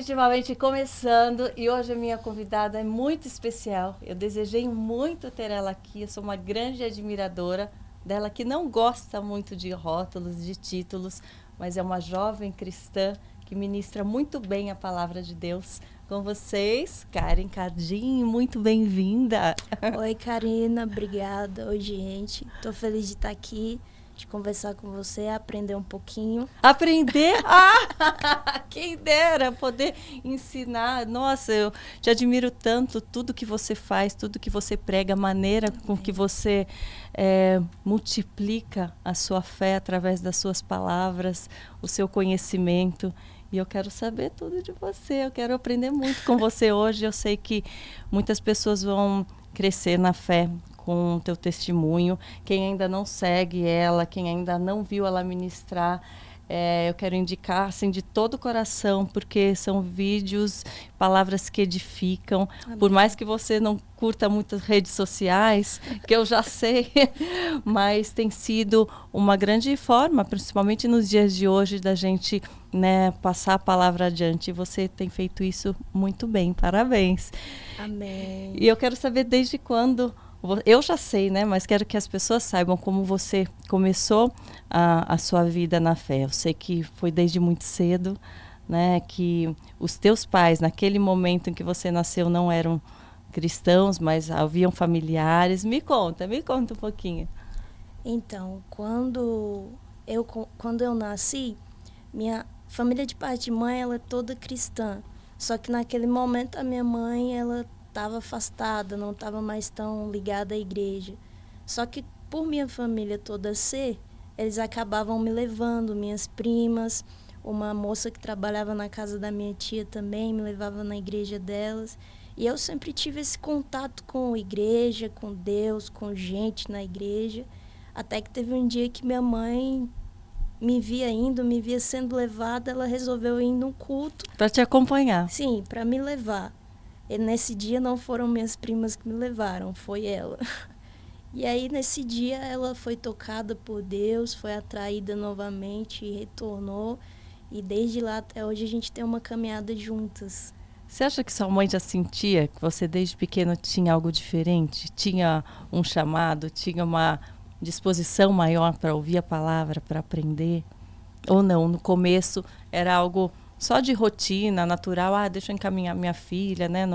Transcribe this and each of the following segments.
Definitivamente começando, e hoje a minha convidada é muito especial. Eu desejei muito ter ela aqui, eu sou uma grande admiradora dela, que não gosta muito de rótulos, de títulos, mas é uma jovem cristã que ministra muito bem a palavra de Deus. Com vocês, Karen Cardim, muito bem-vinda. Oi, Karina, obrigada. Oi, gente. Tô feliz de estar aqui, de conversar com você, aprender um pouquinho. Aprender? Ah, quem dera poder ensinar. Nossa, eu te admiro tanto, tudo que você faz, tudo que você prega, a maneira com que você multiplica a sua fé através das suas palavras, o seu conhecimento. E eu quero saber tudo de você, eu quero aprender muito com você hoje. Eu sei que muitas pessoas vão crescer na fé com o teu testemunho. Quem ainda não segue ela, quem ainda não viu ela ministrar, eu quero indicar assim, de todo o coração, porque são vídeos, palavras que edificam. Amém. Por mais que você não curta muitas redes sociais, que eu já sei, mas tem sido uma grande forma, principalmente nos dias de hoje, da gente, né, passar a palavra adiante. E você tem feito isso muito bem. Parabéns. Amém. E eu quero saber desde quando... Eu já sei, né? Mas quero que as pessoas saibam como você começou a sua vida na fé. Eu sei que foi desde muito cedo, né? Que os teus pais, naquele momento em que você nasceu, não eram cristãos, mas haviam familiares. Me conta um pouquinho. Então, quando eu nasci, minha família de parte de mãe, ela é toda cristã. Só que naquele momento a minha mãe, ela estava afastada, não estava mais tão ligada à igreja. Só que por minha família toda ser, eles acabavam me levando, minhas primas, uma moça que trabalhava na casa da minha tia também me levava na igreja delas. E eu sempre tive esse contato com a igreja, com Deus, com gente na igreja, até que teve um dia que minha mãe me via sendo levada, ela resolveu ir num culto. Para te acompanhar? Sim, para me levar. E nesse dia não foram minhas primas que me levaram, foi ela. E aí nesse dia ela foi tocada por Deus, foi atraída novamente e retornou. E desde lá até hoje a gente tem uma caminhada juntas. Você acha que sua mãe já sentia que você desde pequeno tinha algo diferente? Tinha um chamado, tinha uma disposição maior para ouvir a palavra, para aprender? Ou não? No começo era algo só de rotina, natural. Deixa eu encaminhar minha filha, né,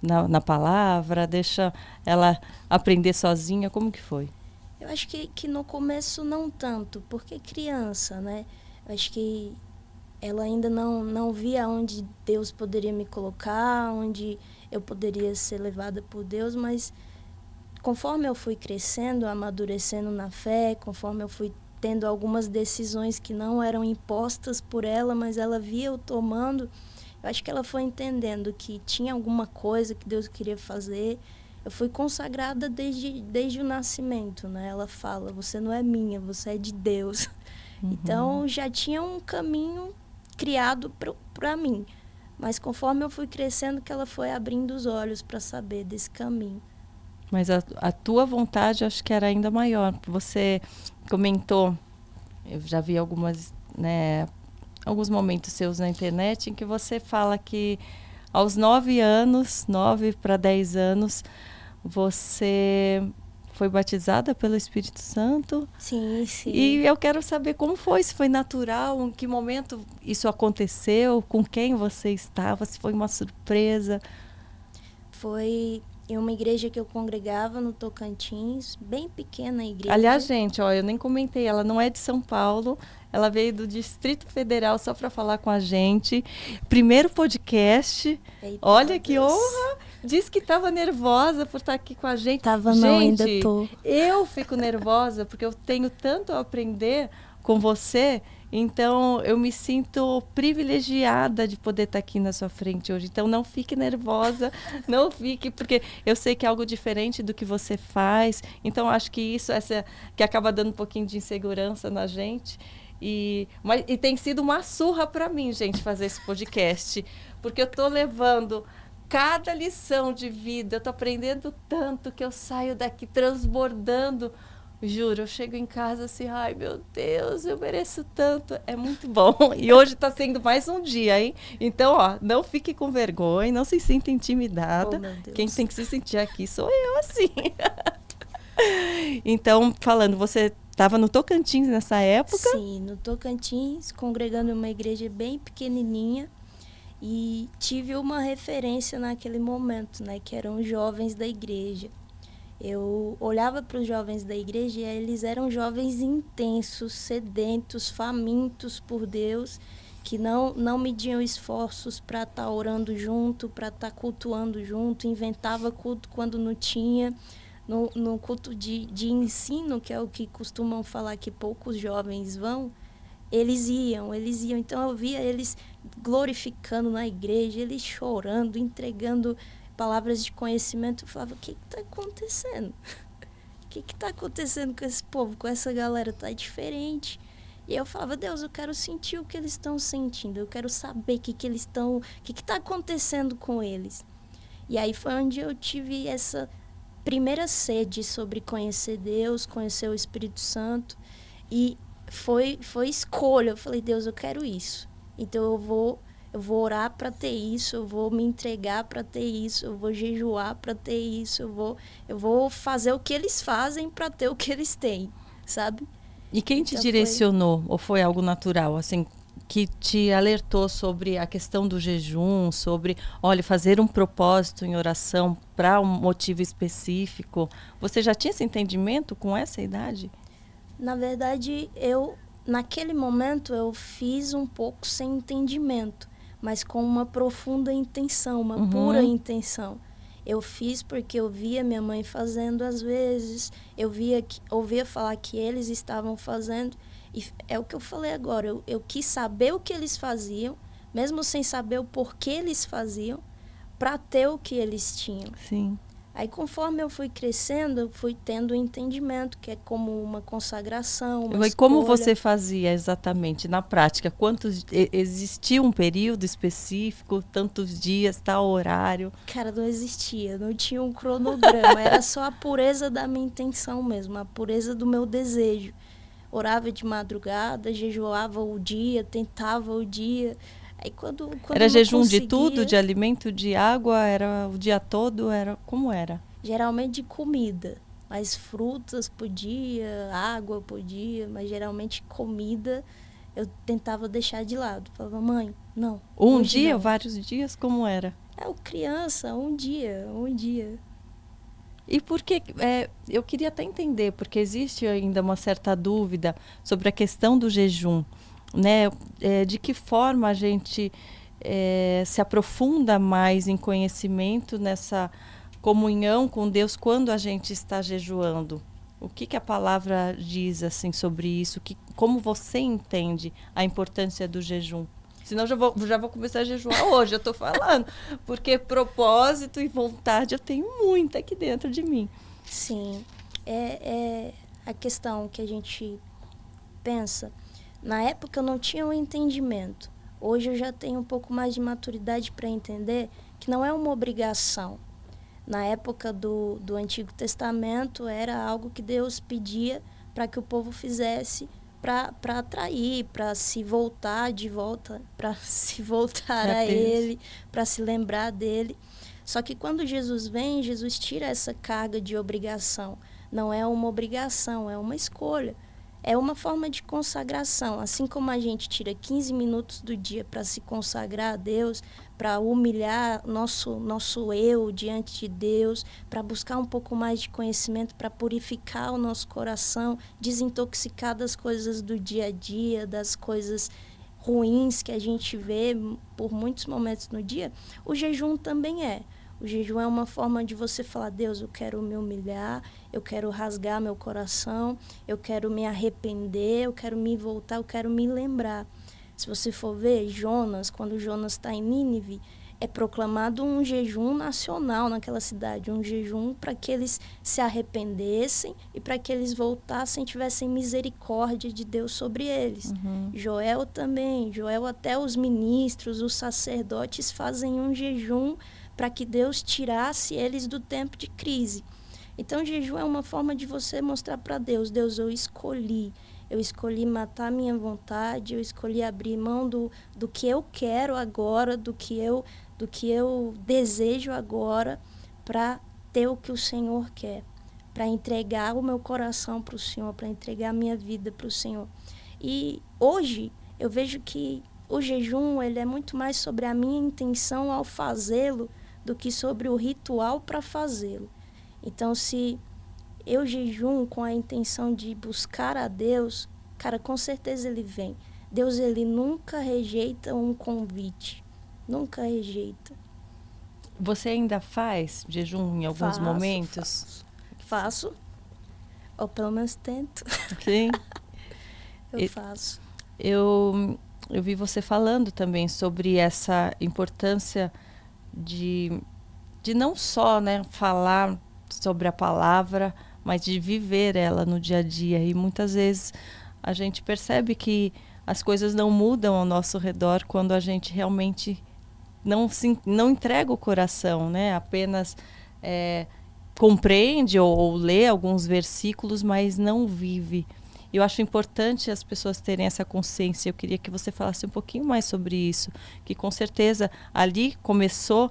na palavra, deixa ela aprender sozinha. Como que foi? Eu acho que no começo não tanto, porque criança, né? Eu acho que ela ainda não via onde Deus poderia me colocar, onde eu poderia ser levada por Deus, mas conforme eu fui crescendo, amadurecendo na fé, conforme eu fui tendo algumas decisões que não eram impostas por ela, mas ela via eu tomando, eu acho que ela foi entendendo que tinha alguma coisa que Deus queria fazer. Eu fui consagrada desde o nascimento, né? Ela fala, você não é minha, você é de Deus. Uhum. Então, já tinha um caminho criado para mim. Mas conforme eu fui crescendo, que ela foi abrindo os olhos para saber desse caminho. Mas a tua vontade, acho que era ainda maior. Você comentou, eu já vi alguns momentos seus na internet em que você fala que aos 9 para 10 anos, você foi batizada pelo Espírito Santo. Sim, sim. E eu quero saber como foi, se foi natural, em que momento isso aconteceu, com quem você estava, se foi uma surpresa. Foi em uma igreja que eu congregava no Tocantins, bem pequena a igreja. Aliás, gente, eu nem comentei, ela não é de São Paulo, ela veio do Distrito Federal só para falar com a gente. Primeiro podcast. Eita, olha que Deus. Honra! Diz que estava nervosa por estar aqui com a gente. Tava, não, ainda tô. Eu fico nervosa porque eu tenho tanto a aprender com você. Então, eu me sinto privilegiada de poder estar aqui na sua frente hoje. Então, não fique nervosa, não fique, porque eu sei que é algo diferente do que você faz. Então, acho que isso que acaba dando um pouquinho de insegurança na gente. E tem sido uma surra para mim, gente, fazer esse podcast. Porque eu estou levando cada lição de vida, eu estou aprendendo tanto que eu saio daqui transbordando Juro, eu chego em casa assim, ai meu Deus, eu mereço tanto. É muito bom. E hoje está sendo mais um dia, hein? Então, ó, não fique com vergonha, não se sinta Oh, intimidada. meu Quem Deus. tem que se sentir aqui sou eu, assim. Então, falando, você estava no Tocantins nessa época? Sim, no Tocantins, congregando em uma igreja bem pequenininha. E tive uma referência naquele momento, né? Que eram os jovens da igreja. Eu olhava para os jovens da igreja e eles eram jovens intensos, sedentos, famintos por Deus, que não mediam esforços para estar orando junto, para estar cultuando junto, inventava culto quando não tinha. No culto de ensino, que é o que costumam falar que poucos jovens vão, eles iam. Então eu via eles glorificando na igreja, eles chorando, entregando palavras de conhecimento. Eu falava, o que está acontecendo? O que está acontecendo com esse povo, com essa galera? Tá diferente. E eu falava, Deus, eu quero sentir o que eles estão sentindo, eu quero saber o que eles estão, o que está acontecendo com eles. E aí foi onde eu tive essa primeira sede sobre conhecer Deus, conhecer o Espírito Santo. E foi escolha. Eu falei, Deus, eu quero isso. Então eu vou orar para ter isso, eu vou me entregar para ter isso, eu vou jejuar para ter isso, eu vou fazer o que eles fazem para ter o que eles têm, sabe? E quem te direcionou, ou foi algo natural, assim, que te alertou sobre a questão do jejum, sobre, olha, fazer um propósito em oração para um motivo específico? Você já tinha esse entendimento com essa idade? Na verdade, naquele momento, eu fiz um pouco sem entendimento, mas com uma profunda intenção, uma pura intenção. Eu fiz porque eu via minha mãe fazendo às vezes, ouvia falar que eles estavam fazendo, e é o que eu falei agora, eu quis saber o que eles faziam, mesmo sem saber o porquê eles faziam, para ter o que eles tinham. Sim. Aí, conforme eu fui crescendo, eu fui tendo um entendimento, que é como uma consagração, uma escolha. Como você fazia exatamente na prática? Existia um período específico, tantos dias, tal horário? Cara, não existia, não tinha um cronograma, era só a pureza da minha intenção mesmo, a pureza do meu desejo. Orava de madrugada, jejuava o dia, tentava o dia. Aí quando era jejum de tudo, de alimento, de água, era o dia todo, como era? Geralmente de comida, mas frutas podia, água podia, mas geralmente comida eu tentava deixar de lado. Falava, mãe, não. Um dia, não. Vários dias, como era? Criança, um dia. E por que, eu queria até entender, porque existe ainda uma certa dúvida sobre a questão do jejum, né? De que forma a gente se aprofunda mais em conhecimento nessa comunhão com Deus quando a gente está jejuando? O que a palavra diz assim sobre isso? Como você entende a importância do jejum? Senão já vou começar a jejuar hoje, eu estou falando. Porque propósito e vontade eu tenho muito aqui dentro de mim. Sim. É a questão que a gente pensa. Na época eu não tinha um entendimento. Hoje eu já tenho um pouco mais de maturidade para entender que não é uma obrigação. Na época do Antigo Testamento era algo que Deus pedia para que o povo fizesse para atrair, para se voltar de volta, para se voltar a Ele, para se lembrar dele. Só que quando Jesus vem, Jesus tira essa carga de obrigação. Não é uma obrigação, é uma escolha. É uma forma de consagração. Assim como a gente tira 15 minutos do dia para se consagrar a Deus, para humilhar nosso eu diante de Deus, para buscar um pouco mais de conhecimento, para purificar o nosso coração, desintoxicar das coisas do dia a dia, das coisas ruins que a gente vê por muitos momentos no dia, o jejum também é. O jejum é uma forma de você falar, Deus, eu quero me humilhar, eu quero rasgar meu coração, eu quero me arrepender, eu quero me voltar, eu quero me lembrar. Se você for ver, Jonas, quando Jonas está em Nínive, é proclamado um jejum nacional naquela cidade, um jejum para que eles se arrependessem e para que eles voltassem e tivessem misericórdia de Deus sobre eles. Joel também, até os ministros, os sacerdotes fazem um jejum para que Deus tirasse eles do tempo de crise. Então, jejum é uma forma de você mostrar para Deus, Deus, eu escolhi matar a minha vontade, eu escolhi abrir mão do que eu quero agora, do que eu desejo agora, para ter o que o Senhor quer, para entregar o meu coração para o Senhor, para entregar a minha vida para o Senhor. E hoje eu vejo que o jejum ele é muito mais sobre a minha intenção ao fazê-lo do que sobre o ritual para fazê-lo. Então, se eu jejum com a intenção de buscar a Deus, cara, com certeza ele vem. Deus, ele nunca rejeita um convite. Nunca rejeita. Você ainda faz jejum em alguns momentos? Faço. Ou pelo menos tento. Sim. Eu faço. Eu vi você falando também sobre essa importância de não só, né, falar sobre a palavra, mas de viver ela no dia a dia. E muitas vezes a gente percebe que as coisas não mudam ao nosso redor quando a gente realmente não entrega o coração, né? Apenas compreende ou lê alguns versículos, mas não vive. Eu acho importante as pessoas terem essa consciência. Eu queria que você falasse um pouquinho mais sobre isso, que com certeza ali começou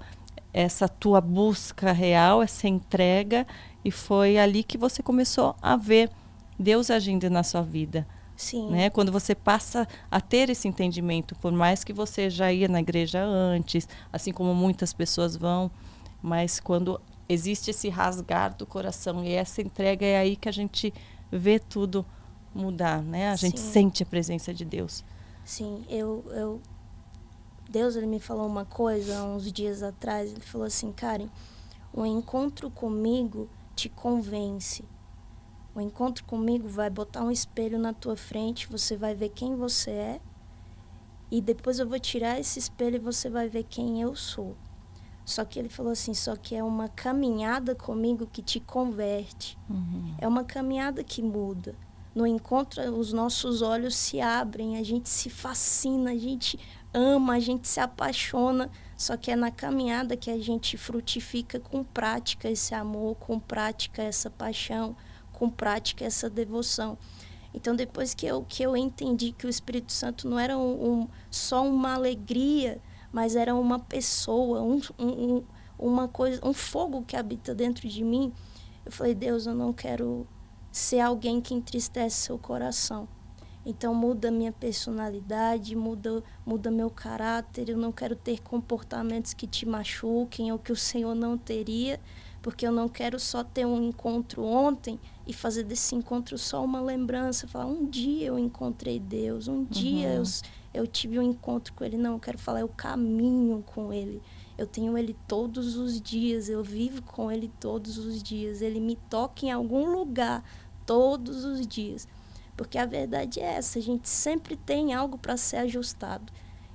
essa tua busca real, essa entrega, e foi ali que você começou a ver Deus agindo na sua vida. Sim. Né? Quando você passa a ter esse entendimento, por mais que você já ia na igreja antes, assim como muitas pessoas vão, mas quando existe esse rasgar do coração e essa entrega, é aí que a gente vê tudo mudar, né? A gente sente a presença de Deus. Sim, Deus, ele me falou uma coisa uns dias atrás, ele falou assim, Karen, o encontro comigo te convence. O encontro comigo vai botar um espelho na tua frente, você vai ver quem você é, e depois eu vou tirar esse espelho e você vai ver quem eu sou. Só que ele falou assim, só que é uma caminhada comigo que te converte. Uhum. É uma caminhada que muda. No encontro, os nossos olhos se abrem, a gente se fascina, a gente ama, a gente se apaixona. Só que é na caminhada que a gente frutifica com prática esse amor, com prática essa paixão, com prática essa devoção. Então, depois que eu entendi que o Espírito Santo não era só uma alegria, mas era uma pessoa, uma coisa, um fogo que habita dentro de mim, eu falei, Deus, eu não quero ser alguém que entristece seu coração. Então muda minha personalidade, muda meu caráter, eu não quero ter comportamentos que te machuquem ou que o Senhor não teria, porque eu não quero só ter um encontro ontem e fazer desse encontro só uma lembrança, falar, um dia eu encontrei Deus, um dia eu tive um encontro com Ele. Não, eu quero falar, eu caminho com Ele. Eu tenho Ele todos os dias, eu vivo com Ele todos os dias. Ele me toca em algum lugar todos os dias. Porque a verdade é essa, a gente sempre tem algo para ser ajustado.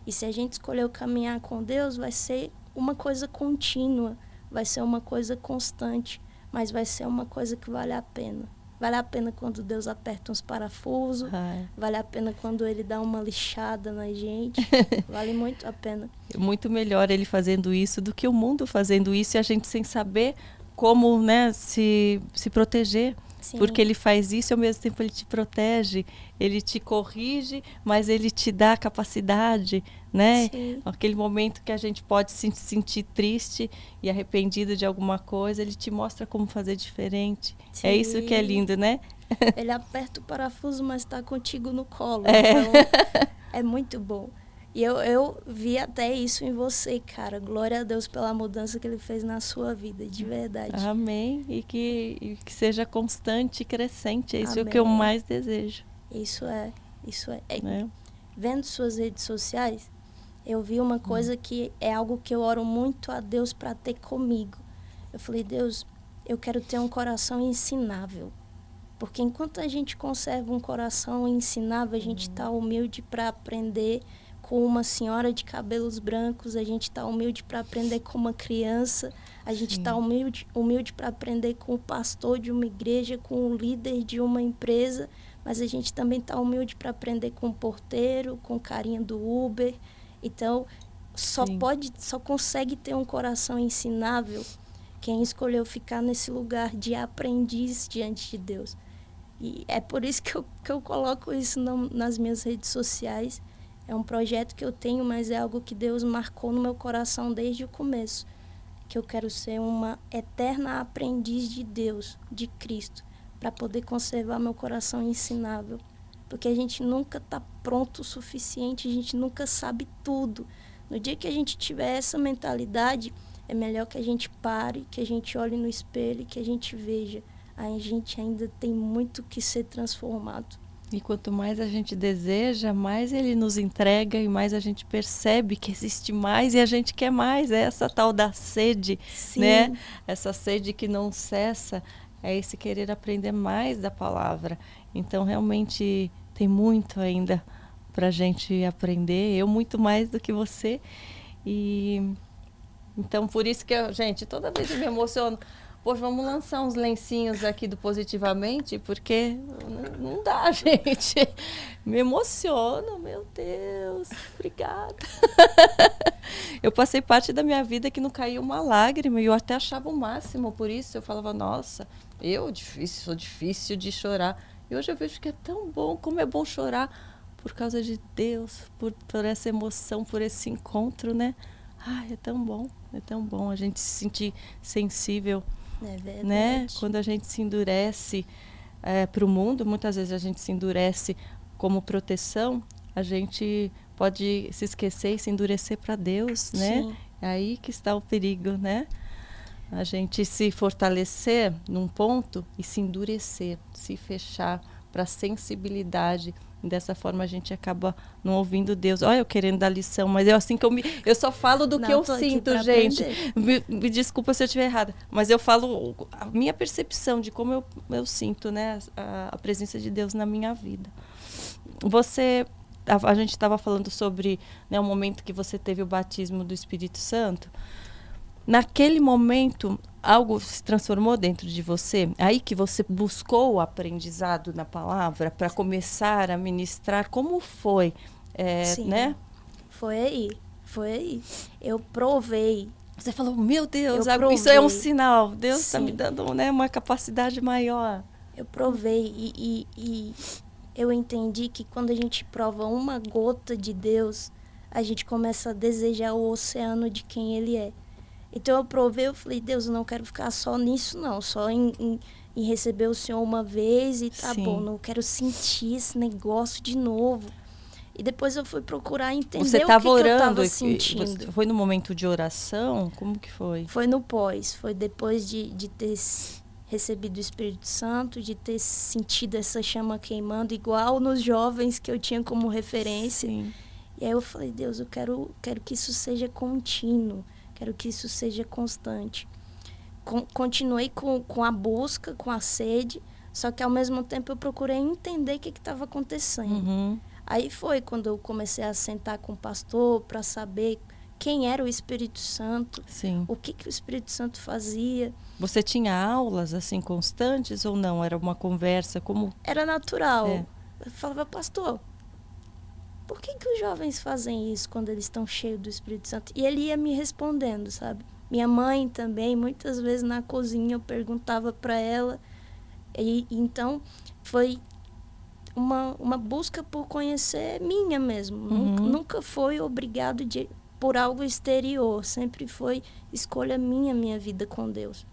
E se a gente escolher caminhar com Deus, vai ser uma coisa contínua, vai ser uma coisa constante, mas vai ser uma coisa que vale a pena. Vale a pena quando Deus aperta uns parafusos, vale a pena quando Ele dá uma lixada na gente, vale muito a pena. Muito melhor Ele fazendo isso do que o mundo fazendo isso e a gente sem saber como, né, se proteger. Sim. Porque Ele faz isso e ao mesmo tempo Ele te protege, Ele te corrige, mas Ele te dá a capacidade, né? Sim. Aquele momento que a gente pode se sentir triste e arrependido de alguma coisa, Ele te mostra como fazer diferente. Sim. É isso que é lindo, né? Ele aperta o parafuso, mas está contigo no colo. Então, é muito bom. E eu vi até isso em você, cara. Glória a Deus pela mudança que Ele fez na sua vida, de verdade. Amém. E que seja constante e crescente. É isso que eu mais desejo. Isso é. Vendo suas redes sociais, eu vi uma coisa que é algo que eu oro muito a Deus para ter comigo. Eu falei, Deus, eu quero ter um coração ensinável. Porque enquanto a gente conserva um coração ensinável, a gente está humilde para aprender com uma senhora de cabelos brancos, a gente está humilde para aprender com uma criança, a gente está humilde para aprender com o pastor de uma igreja, com o líder de uma empresa, mas a gente também está humilde para aprender com o porteiro, com o carinha do Uber. Então, só consegue ter um coração ensinável quem escolheu ficar nesse lugar de aprendiz diante de Deus. E é por isso que eu coloco isso nas minhas redes sociais. É um projeto que eu tenho, mas é algo que Deus marcou no meu coração desde o começo. Que eu quero ser uma eterna aprendiz de Deus, de Cristo, para poder conservar meu coração ensinável. Porque a gente nunca está pronto o suficiente, a gente nunca sabe tudo. No dia que a gente tiver essa mentalidade, é melhor que a gente pare, que a gente olhe no espelho e que a gente veja. A gente ainda tem muito que ser transformado. E quanto mais a gente deseja, mais ele nos entrega e mais a gente percebe que existe mais e a gente quer mais. É essa tal da sede, Sim. né? Essa sede que não cessa, é esse querer aprender mais da palavra. Então, realmente, tem muito ainda para a gente aprender. Eu muito mais do que você. E então, por isso que gente, toda vez eu me emociono. Poxa, vamos lançar uns lencinhos aqui do Positivamente, porque não dá, gente. Me emociono, meu Deus, obrigada. Eu passei parte da minha vida que não caiu uma lágrima, e eu até achava o máximo, por isso eu falava, nossa, sou difícil de chorar. E hoje eu vejo que é tão bom, como é bom chorar por causa de Deus, por essa emoção, por esse encontro, né? Ai, é tão bom a gente se sentir sensível. É verdade. Né? Quando a gente se endurece para o mundo, muitas vezes a gente se endurece como proteção, a gente pode se esquecer e se endurecer para Deus, né? Sim. É aí que está o perigo, né? A gente se fortalecer num ponto e se endurecer, se fechar para a sensibilidade. Dessa forma a gente acaba não ouvindo Deus. Olha, eu querendo dar lição, mas eu só falo do que eu sinto, gente. Me desculpa se eu estiver errada, mas eu falo a minha percepção de como eu sinto, né, a presença de Deus na minha vida. A gente estava falando sobre, né, o momento que você teve o batismo do Espírito Santo. Naquele momento, algo se transformou dentro de você? Aí que você buscou o aprendizado na palavra para começar a ministrar? Como foi? Sim, né? Foi aí. Eu provei. Você falou, meu Deus, isso provei. É um sinal. Deus está me dando, né, uma capacidade maior. Eu provei e eu entendi que quando a gente prova uma gota de Deus, a gente começa a desejar o oceano de quem Ele é. Então eu provei, eu falei, Deus, eu não quero ficar só nisso, não. Só em receber o Senhor uma vez e tá bom. Não quero sentir esse negócio de novo. E depois eu fui procurar entender o que eu estava sentindo. Foi no momento de oração? Como que foi? Foi no pós. Foi depois de ter recebido o Espírito Santo, de ter sentido essa chama queimando, igual nos jovens que eu tinha como referência. Sim. E aí eu falei, Deus, eu quero que isso seja contínuo. Quero que isso seja constante. Continuei com a busca, com a sede, só que ao mesmo tempo eu procurei entender o que estava acontecendo. Uhum. Aí foi quando eu comecei a sentar com o pastor para saber quem era o Espírito Santo, Sim. O que o Espírito Santo fazia. Você tinha aulas assim constantes ou não? Era uma conversa? Como? Era natural. Eu falava, pastor, por que os jovens fazem isso quando eles estão cheios do Espírito Santo? E ele ia me respondendo, sabe? Minha mãe também, muitas vezes na cozinha eu perguntava para ela. E então foi uma busca por conhecer minha mesmo. Uhum. Nunca foi obrigado por algo exterior. Sempre foi escolha minha vida com Deus.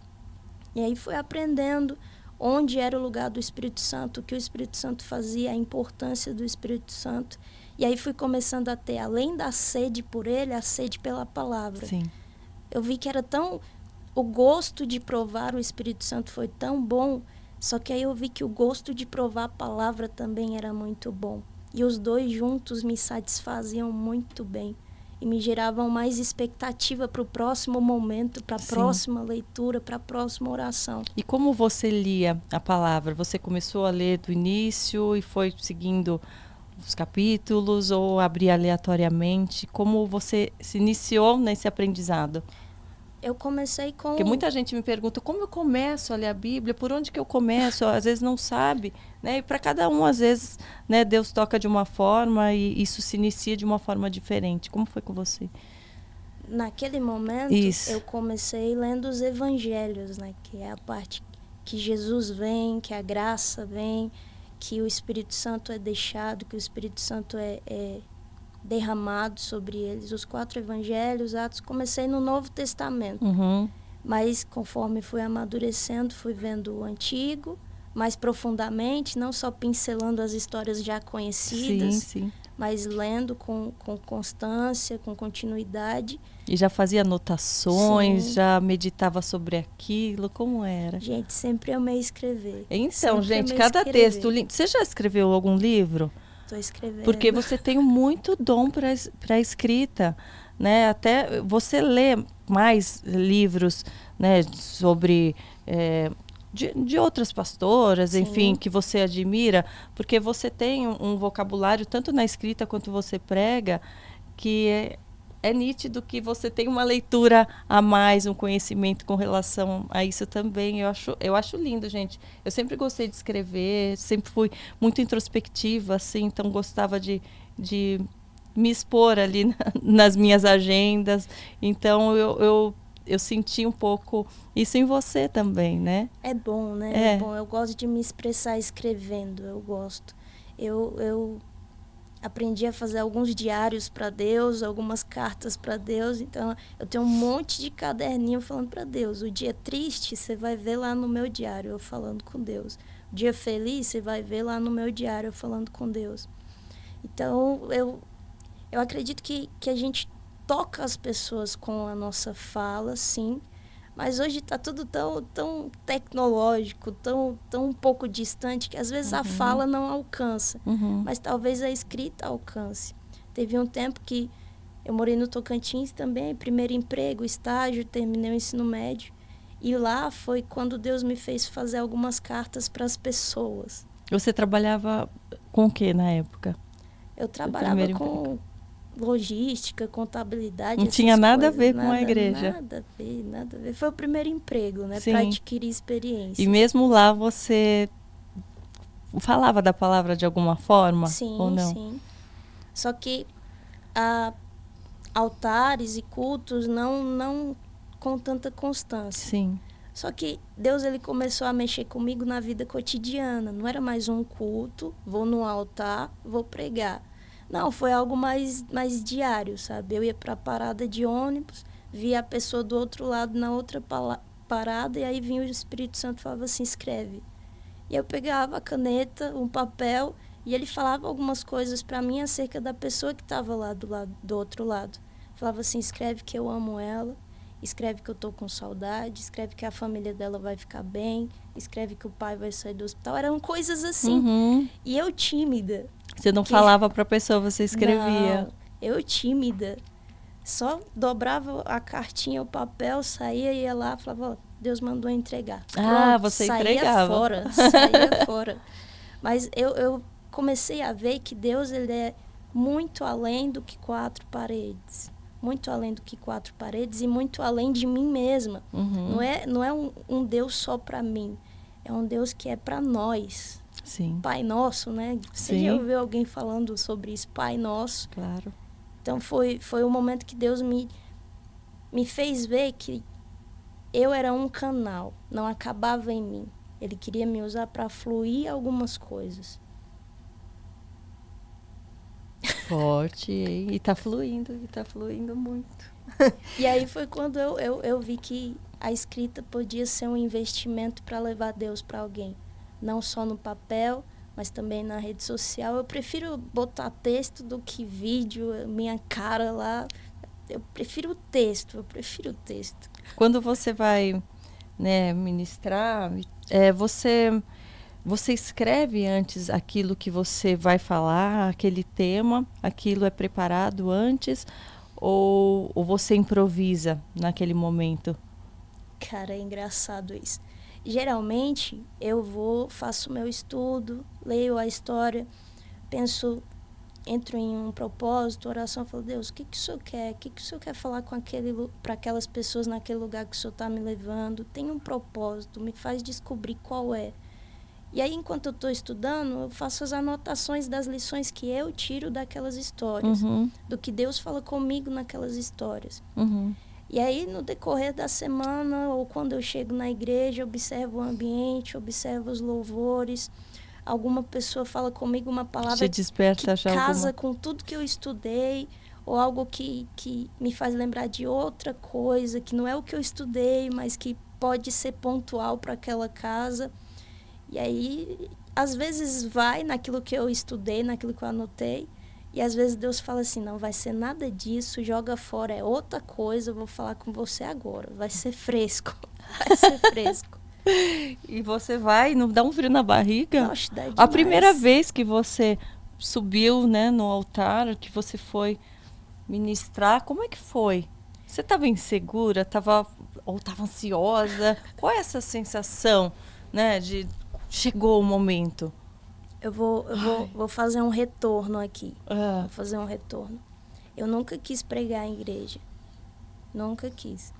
E aí fui aprendendo onde era o lugar do Espírito Santo, o que o Espírito Santo fazia, a importância do Espírito Santo. E aí fui começando a ter, além da sede por ele, a sede pela palavra. Sim. Eu vi que era o gosto de provar o Espírito Santo foi tão bom, só que aí eu vi que o gosto de provar a palavra também era muito bom. E os dois juntos me satisfaziam muito bem. E me geravam mais expectativa para o próximo momento, para a próxima leitura, para a próxima oração. E como você lia a palavra? Você começou a ler do início e foi seguindo os capítulos ou abria aleatoriamente? Como você se iniciou nesse aprendizado? Eu comecei com... Porque muita gente me pergunta, como eu começo a ler a Bíblia? Por onde que eu começo? Às vezes não sabe, né? E para cada um, às vezes, né, Deus toca de uma forma e isso se inicia de uma forma diferente. Como foi com você? naquele momento, eu comecei lendo os evangelhos, né? Que é a parte que Jesus vem, que a graça vem, que o Espírito Santo é deixado, que o Espírito Santo é derramado sobre eles. Os 4 evangelhos, Atos, comecei no Novo Testamento. Mas conforme fui amadurecendo, fui vendo o Antigo mais profundamente, não só pincelando as histórias já conhecidas, mas lendo com constância, com continuidade. E já fazia anotações, já meditava sobre aquilo, como era? Gente, sempre amei escrever. Então, gente, cada texto... Você já escreveu algum livro? Estou escrevendo. Porque você tem muito dom para escrita, né? Até você lê mais livros, né, sobre... de outras pastoras, enfim, que você admira, porque você tem um vocabulário, tanto na escrita quanto você prega, que é nítido que você tem uma leitura a mais, um conhecimento com relação a isso também. Eu acho lindo, gente. Eu sempre gostei de escrever, sempre fui muito introspectiva, assim, então gostava de me expor ali nas minhas agendas. Então, eu senti um pouco isso em você também, né? É bom, né? É bom. Eu gosto de me expressar escrevendo, eu gosto. Eu aprendi a fazer alguns diários para Deus, algumas cartas para Deus. Então, eu tenho um monte de caderninho falando para Deus. O dia triste, você vai ver lá no meu diário, eu falando com Deus. O dia feliz, você vai ver lá no meu diário, eu falando com Deus. Então, eu acredito que a gente toca as pessoas com a nossa fala, sim. Mas hoje está tudo tão tecnológico, tão um pouco distante, que às vezes a fala não alcança. Mas talvez a escrita alcance. Teve um tempo que eu morei no Tocantins também, primeiro emprego, estágio, terminei o ensino médio. E lá foi quando Deus me fez fazer algumas cartas para as pessoas. Você trabalhava com o que na época? Eu trabalhava com logística, contabilidade. Não tinha nada a ver com a igreja. Nada a ver. Foi o primeiro emprego, né? Para adquirir experiência. E mesmo lá você falava da palavra de alguma forma? Sim, ou não? Sim. Só que altares e cultos não com tanta constância. Sim. Só que Deus, ele começou a mexer comigo na vida cotidiana. Não era mais um culto, vou no altar, vou pregar. Não, foi algo mais diário, sabe? Eu ia para a parada de ônibus, via a pessoa do outro lado na outra parada, e aí vinha o Espírito Santo e falava assim, escreve. E eu pegava a caneta, um papel, e ele falava algumas coisas para mim acerca da pessoa que estava lá do outro lado. Falava assim, escreve que eu amo ela, escreve que eu estou com saudade, escreve que a família dela vai ficar bem, escreve que o pai vai sair do hospital. Eram coisas assim. E eu tímida. Você não falava para a pessoa, você escrevia? Não, eu tímida. Só dobrava a cartinha, o papel, saía, ia lá, falava, Deus mandou entregar. Pronto, você entregava. Saía fora. Mas eu comecei a ver que Deus, ele é muito além do que 4 paredes. Muito além do que 4 paredes e muito além de mim mesma. Não é um Deus só para mim. É um Deus que é para nós. Sim. Pai Nosso, né? Você já ouviu alguém falando sobre isso? Pai Nosso. Claro. Então, foi o momento que Deus me fez ver que eu era um canal, não acabava em mim. Ele queria me usar para fluir algumas coisas. Forte, hein? E tá fluindo muito. E aí foi quando eu vi que a escrita podia ser um investimento para levar Deus para alguém. Não só no papel, mas também na rede social. Eu prefiro botar texto do que vídeo, minha cara lá. Eu prefiro o texto. Quando você vai, né, ministrar, você escreve antes aquilo que você vai falar, aquele tema, aquilo é preparado antes, ou você improvisa naquele momento? Cara, é engraçado isso. Geralmente, faço meu estudo, leio a história, entro em um propósito, oração, falo, Deus, o que o Senhor quer? O que o Senhor quer falar para aquelas pessoas naquele lugar que o Senhor está me levando? Tem um propósito, me faz descobrir qual é. E aí, enquanto eu estou estudando, eu faço as anotações das lições que eu tiro daquelas histórias, do que Deus fala comigo naquelas histórias. E aí, no decorrer da semana, ou quando eu chego na igreja, eu observo o ambiente, observo os louvores. Alguma pessoa fala comigo uma palavra Te desperta que já casa alguma... com tudo que eu estudei, ou algo que me faz lembrar de outra coisa, que não é o que eu estudei, mas que pode ser pontual para aquela casa. E aí, às vezes vai naquilo que eu estudei, naquilo que eu anotei, e às vezes Deus fala assim, não vai ser nada disso, joga fora, é outra coisa, eu vou falar com você agora, vai ser fresco, vai ser fresco. E você vai, não dá um frio na barriga? Nossa, dá demais. A primeira vez que você subiu, né, no altar, que você foi ministrar, como é que foi? Você estava insegura, ou estava ansiosa? Qual é essa sensação, né, de chegou o momento? Eu vou fazer um retorno aqui. Ah. Vou fazer um retorno. Eu nunca quis pregar em igreja. Nunca quis.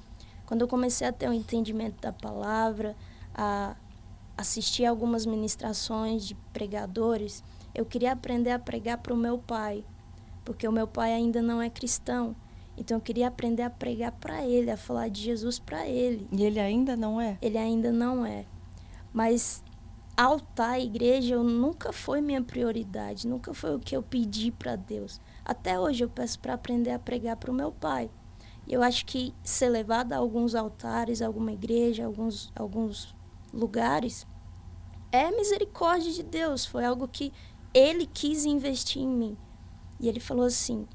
Quando eu comecei a ter um entendimento da palavra, a assistir algumas ministrações de pregadores, eu queria aprender a pregar para o meu pai, porque o meu pai ainda não é cristão. Então eu queria aprender a pregar para ele, a falar de Jesus para ele. E ele ainda não é? Ele ainda não é. Mas altar, igreja, nunca foi minha prioridade, nunca foi o que eu pedi para Deus. Até hoje eu peço para aprender a pregar para o meu pai. E eu acho que ser levada a alguns altares, a alguma igreja, alguns lugares, é misericórdia de Deus. Foi algo que ele quis investir em mim. E ele falou assim,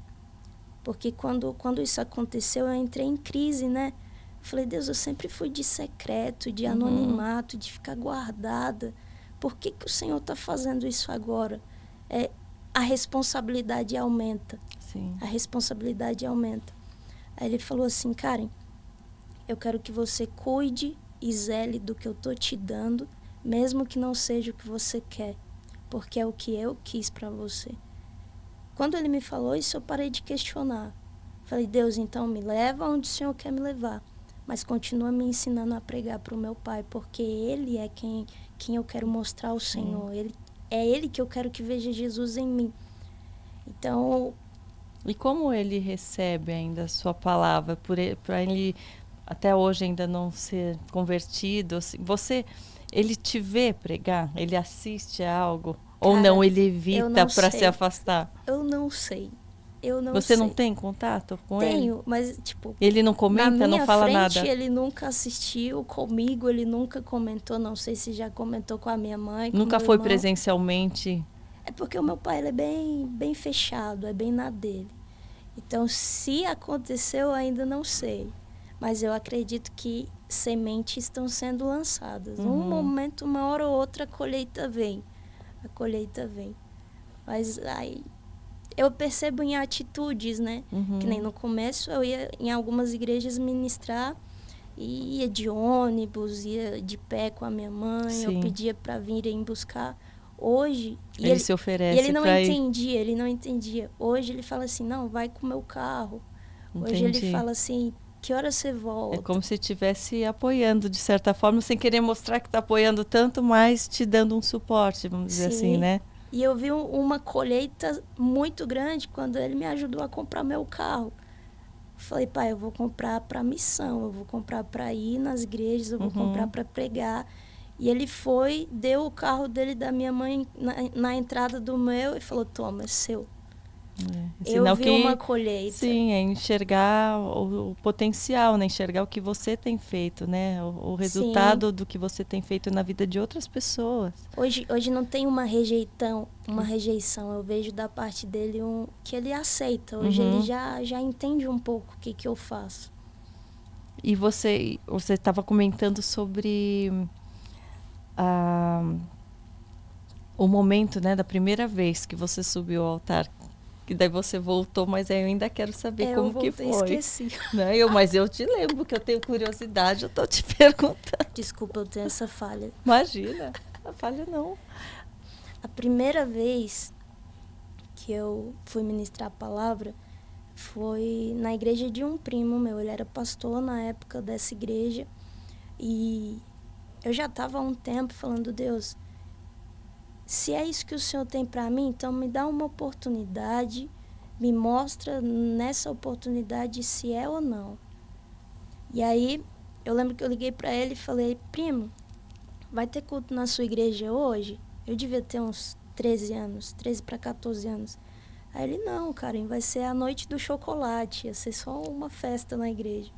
porque quando isso aconteceu, eu entrei em crise, né? Eu falei, Deus, eu sempre fui de secreto, de anonimato, de ficar guardada. Por que o Senhor está fazendo isso agora? A responsabilidade aumenta. Sim. A responsabilidade aumenta. Aí ele falou assim, Karen, eu quero que você cuide e zele do que eu estou te dando, mesmo que não seja o que você quer, porque é o que eu quis para você. Quando ele me falou isso, eu parei de questionar. Falei, Deus, então me leva onde o Senhor quer me levar, mas continua me ensinando a pregar para o meu pai, porque ele é quem eu quero mostrar ao Senhor. É ele que eu quero que veja Jesus em mim. Então... E como ele recebe ainda a sua palavra? Para ele, até hoje, ainda não ser convertido? Assim, ele te vê pregar? Ele assiste a algo? Ou Cara, não, ele evita para se afastar? Eu não sei. Você não tem contato com ele? Tenho, mas, tipo... Ele não comenta, não fala nada? Na minha frente, ele nunca assistiu comigo, ele nunca comentou, não sei se já comentou com a minha mãe, nunca foi presencialmente? É porque o meu pai, ele é bem fechado, é bem na dele. Então, se aconteceu, eu ainda não sei. Mas eu acredito que sementes estão sendo lançadas. Um momento, uma hora ou outra, a colheita vem. Mas aí... eu percebo em atitudes, né? Que nem no começo eu ia em algumas igrejas ministrar e ia de ônibus, ia de pé com a minha mãe, Sim. eu pedia para virem buscar. Hoje... Ele se oferece. E ele não entendia. Hoje ele fala assim, não, vai com o meu carro. Entendi. Hoje ele fala assim, que hora você volta? É como se estivesse apoiando, de certa forma, sem querer mostrar que está apoiando tanto, mas te dando um suporte, vamos dizer assim, né? E eu vi uma colheita muito grande quando ele me ajudou a comprar meu carro. Falei, pai, eu vou comprar para missão, eu vou comprar para ir nas igrejas, eu vou comprar para pregar. E ele foi, deu o carro dele da minha mãe na entrada do meu e falou, toma, é seu. Eu vi uma colheita. Sim, é enxergar o potencial, né? Enxergar o que você tem feito, né? O resultado do que você tem feito na vida de outras pessoas. Hoje não tem uma rejeição. Eu vejo da parte dele que ele aceita. Hoje ele já entende um pouco o que eu faço. E você estava comentando sobre o momento, né, da primeira vez que você subiu ao altar. E daí você voltou, mas eu ainda quero saber como que foi. Eu esqueci. Né? Mas eu te lembro, que eu tenho curiosidade, eu tô te perguntando. Desculpa, eu tenho essa falha. Imagina, a falha não. A primeira vez que eu fui ministrar a palavra foi na igreja de um primo meu. Ele era pastor na época dessa igreja. E eu já estava há um tempo falando, Deus, se é isso que o Senhor tem para mim, então me dá uma oportunidade, me mostra nessa oportunidade se é ou não. E aí, eu lembro que eu liguei para ele e falei, primo, vai ter culto na sua igreja hoje? Eu devia ter uns 13 anos, 13 para 14 anos. Aí ele, não, Karen, vai ser a noite do chocolate, ia ser só uma festa na igreja.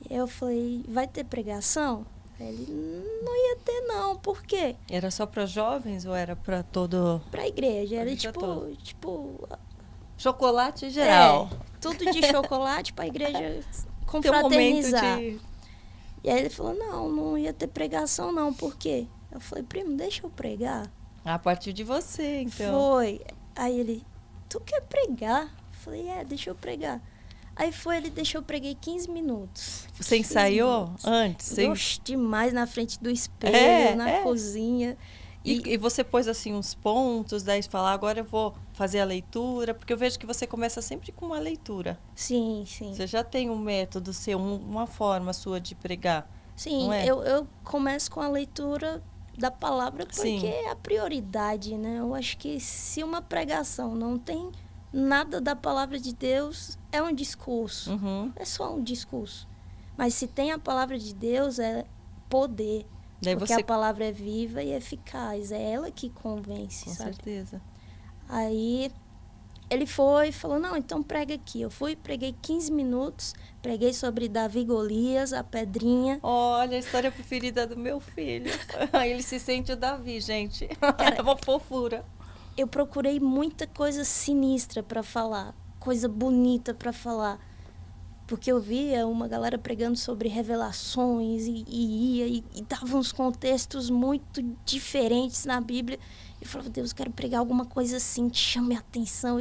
E eu falei, vai ter pregação? Aí ele, não ia ter não, por quê? Era só para jovens ou era para todo... Pra igreja, era todo. tipo... Chocolate geral. Tudo de chocolate pra igreja Um confraternizar. momento de... E aí ele falou, não ia ter pregação não, por quê? Eu falei, primo, deixa eu pregar. A partir de você, então. Foi. Aí ele, tu quer pregar? Eu falei, deixa eu pregar. Aí ele deixou eu preguei 15 minutos. Você ensaiou antes? Oxe, demais na frente do espelho, na cozinha. E você pôs assim uns pontos, daí falar, agora eu vou fazer a leitura, porque eu vejo que você começa sempre com uma leitura. Sim, sim. Você já tem um método seu, uma forma sua de pregar. Sim, não é? eu começo com a leitura da palavra porque Sim. é a prioridade, né? Eu acho que se uma pregação não tem nada da palavra de Deus, é um discurso. Uhum. É só um discurso. Mas se tem a palavra de Deus, é poder. Daí porque você... a palavra é viva e eficaz. É ela que convence, com sabe? certeza. Aí ele foi e falou, não, então prega aqui. Eu fui, preguei 15 minutos, preguei sobre Davi e Golias, a pedrinha. Olha, a história preferida do meu filho. Ele se sente o Davi, gente. Cara, é uma fofura. Eu procurei muita coisa sinistra para falar, coisa bonita para falar. Porque eu via uma galera pregando sobre revelações e dava uns contextos muito diferentes na Bíblia. Eu falava, Deus, eu quero pregar alguma coisa assim que chame a atenção.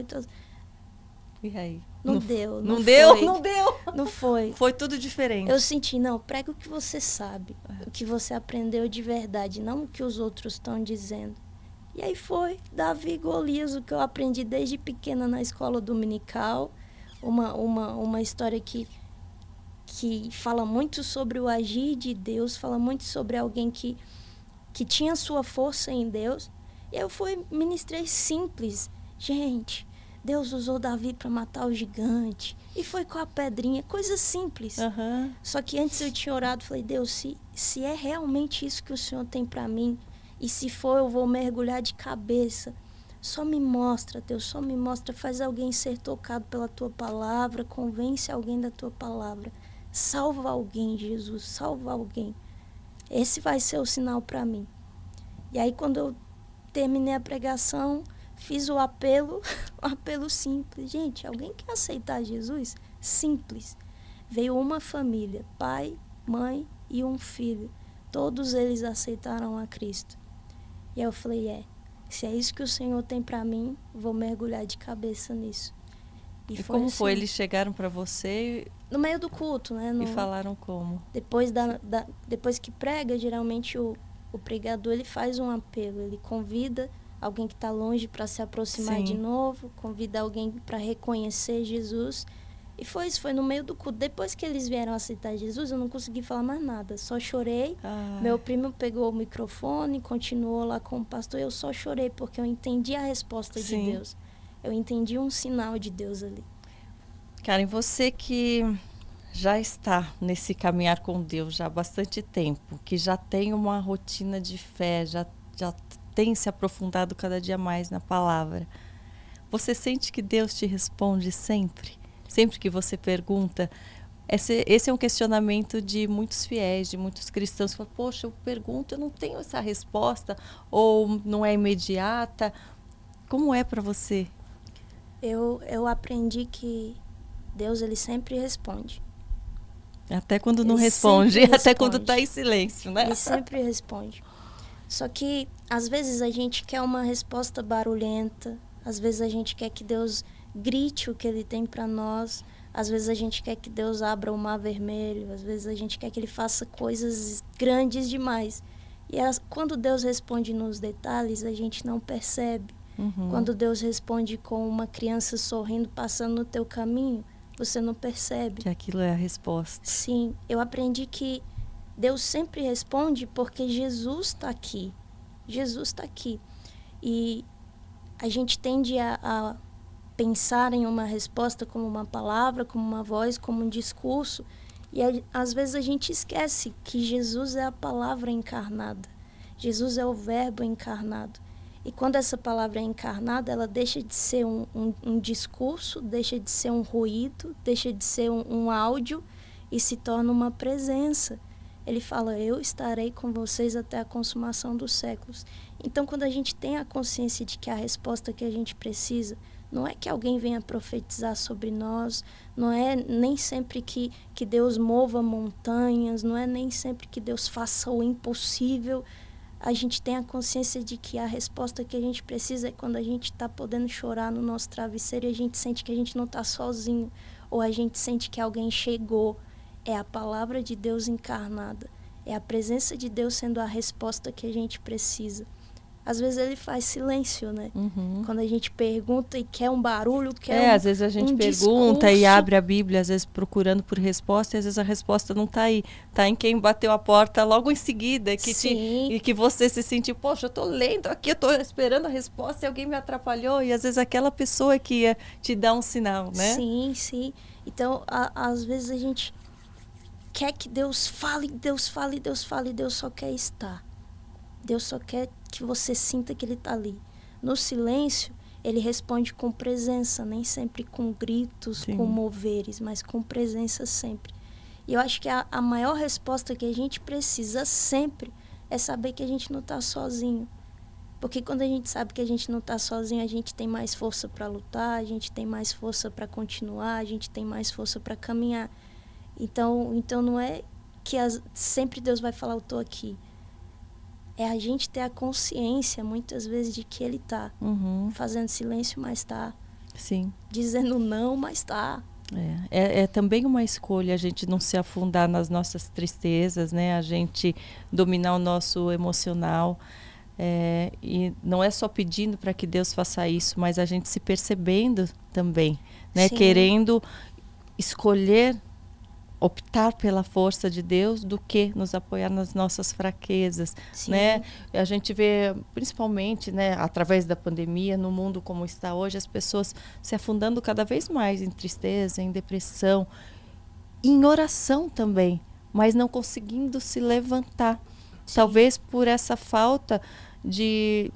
E aí? Não deu. Não deu? Não foi. Foi tudo diferente. Eu senti, não, prega o que você sabe, o que você aprendeu de verdade, não o que os outros estão dizendo. E aí foi, Davi e Golias, o que eu aprendi desde pequena na escola dominical. Uma história que fala muito sobre o agir de Deus, fala muito sobre alguém que tinha sua força em Deus. E eu ministrei simples. Gente, Deus usou Davi para matar o gigante. E foi com a pedrinha, coisa simples. Uhum. Só que antes eu tinha orado, falei, Deus, se é realmente isso que o Senhor tem para mim, e se for, eu vou mergulhar de cabeça. Só me mostra, Deus, só me mostra. Faz alguém ser tocado pela tua palavra, convence alguém da tua palavra. Salva alguém, Jesus, salva alguém. Esse vai ser o sinal para mim. E aí, quando eu terminei a pregação, fiz o apelo, um apelo simples. Gente, alguém quer aceitar Jesus? Simples. Veio uma família, pai, mãe e um filho. Todos eles aceitaram a Cristo. E eu falei, se é isso que o Senhor tem para mim, vou mergulhar de cabeça nisso. E como assim. foi? Eles chegaram para você? No meio do culto, né? E falaram como? Depois que prega, geralmente o pregador ele faz um apelo. Ele convida alguém que está longe para se aproximar de novo, convida alguém para reconhecer Jesus. E foi isso, foi no meio do culto. Depois que eles vieram aceitar Jesus, eu não consegui falar mais nada. Só chorei. Meu primo pegou o microfone, continuou lá com o pastor. Eu só chorei porque eu entendi a resposta de Deus. Eu entendi um sinal de Deus ali. Karen, você que já está nesse caminhar com Deus já há bastante tempo, que já tem uma rotina de fé, já tem se aprofundado cada dia mais na palavra, você sente que Deus te responde sempre? Sempre que você pergunta? Esse é um questionamento de muitos fiéis, de muitos cristãos que falam, poxa, eu pergunto, eu não tenho essa resposta, ou não é imediata. Como é para você? Eu aprendi que Deus, ele sempre responde. Até quando não responde, até quando está em silêncio, né? Ele sempre responde. Só que, às vezes, a gente quer uma resposta barulhenta, às vezes a gente quer que Deus grite o que ele tem para nós, às vezes a gente quer que Deus abra o mar vermelho, às vezes a gente quer que ele faça coisas grandes demais. E quando Deus responde nos detalhes, a gente não percebe. Uhum. Quando Deus responde com uma criança sorrindo, passando no teu caminho, você não percebe. Que aquilo é a resposta. Sim, eu aprendi que Deus sempre responde porque Jesus está aqui. Jesus está aqui. E a gente tende a pensar em uma resposta como uma palavra, como uma voz, como um discurso. E às vezes a gente esquece que Jesus é a palavra encarnada. Jesus é o verbo encarnado. E quando essa palavra é encarnada, ela deixa de ser um discurso, deixa de ser um ruído, deixa de ser um áudio e se torna uma presença. Ele fala, eu estarei com vocês até a consumação dos séculos. Então, quando a gente tem a consciência de que a resposta que a gente precisa não é que alguém venha profetizar sobre nós, não é nem sempre que Deus mova montanhas, não é nem sempre que Deus faça o impossível. A gente tem a consciência de que a resposta que a gente precisa é quando a gente está podendo chorar no nosso travesseiro e a gente sente que a gente não está sozinho, ou a gente sente que alguém chegou. É a palavra de Deus encarnada, é a presença de Deus sendo a resposta que a gente precisa. Às vezes ele faz silêncio, né? Quando a gente pergunta e quer um barulho, quer às vezes a gente pergunta discurso. E abre a Bíblia, às vezes procurando por resposta, e às vezes a resposta não está aí. Está em quem bateu a porta logo em seguida, e que você se sentiu, poxa, eu estou lendo aqui, eu estou esperando a resposta e alguém me atrapalhou. E às vezes aquela pessoa que ia te dar um sinal, né? Sim, sim. Então, às vezes a gente quer que Deus fale, Deus fale, Deus fale, Deus só quer estar. Deus só quer que você sinta que Ele está ali. No silêncio, Ele responde com presença, nem sempre com gritos, com moveres, mas com presença sempre. E eu acho que a maior resposta que a gente precisa sempre é saber que a gente não está sozinho. Porque quando a gente sabe que a gente não está sozinho, a gente tem mais força para lutar, a gente tem mais força para continuar, a gente tem mais força para caminhar. Então não é que sempre Deus vai falar, eu estou aqui. É a gente ter a consciência, muitas vezes, de que Ele está fazendo silêncio, mas está. Sim. Dizendo não, mas está. É também uma escolha a gente não se afundar nas nossas tristezas, né? A gente dominar o nosso emocional. E não é só pedindo para que Deus faça isso, mas a gente se percebendo também, né? Querendo escolher optar pela força de Deus do que nos apoiar nas nossas fraquezas, né? A gente vê, principalmente, né, através da pandemia, no mundo como está hoje, as pessoas se afundando cada vez mais em tristeza, em depressão, em oração também, mas não conseguindo se levantar. Talvez por essa falta de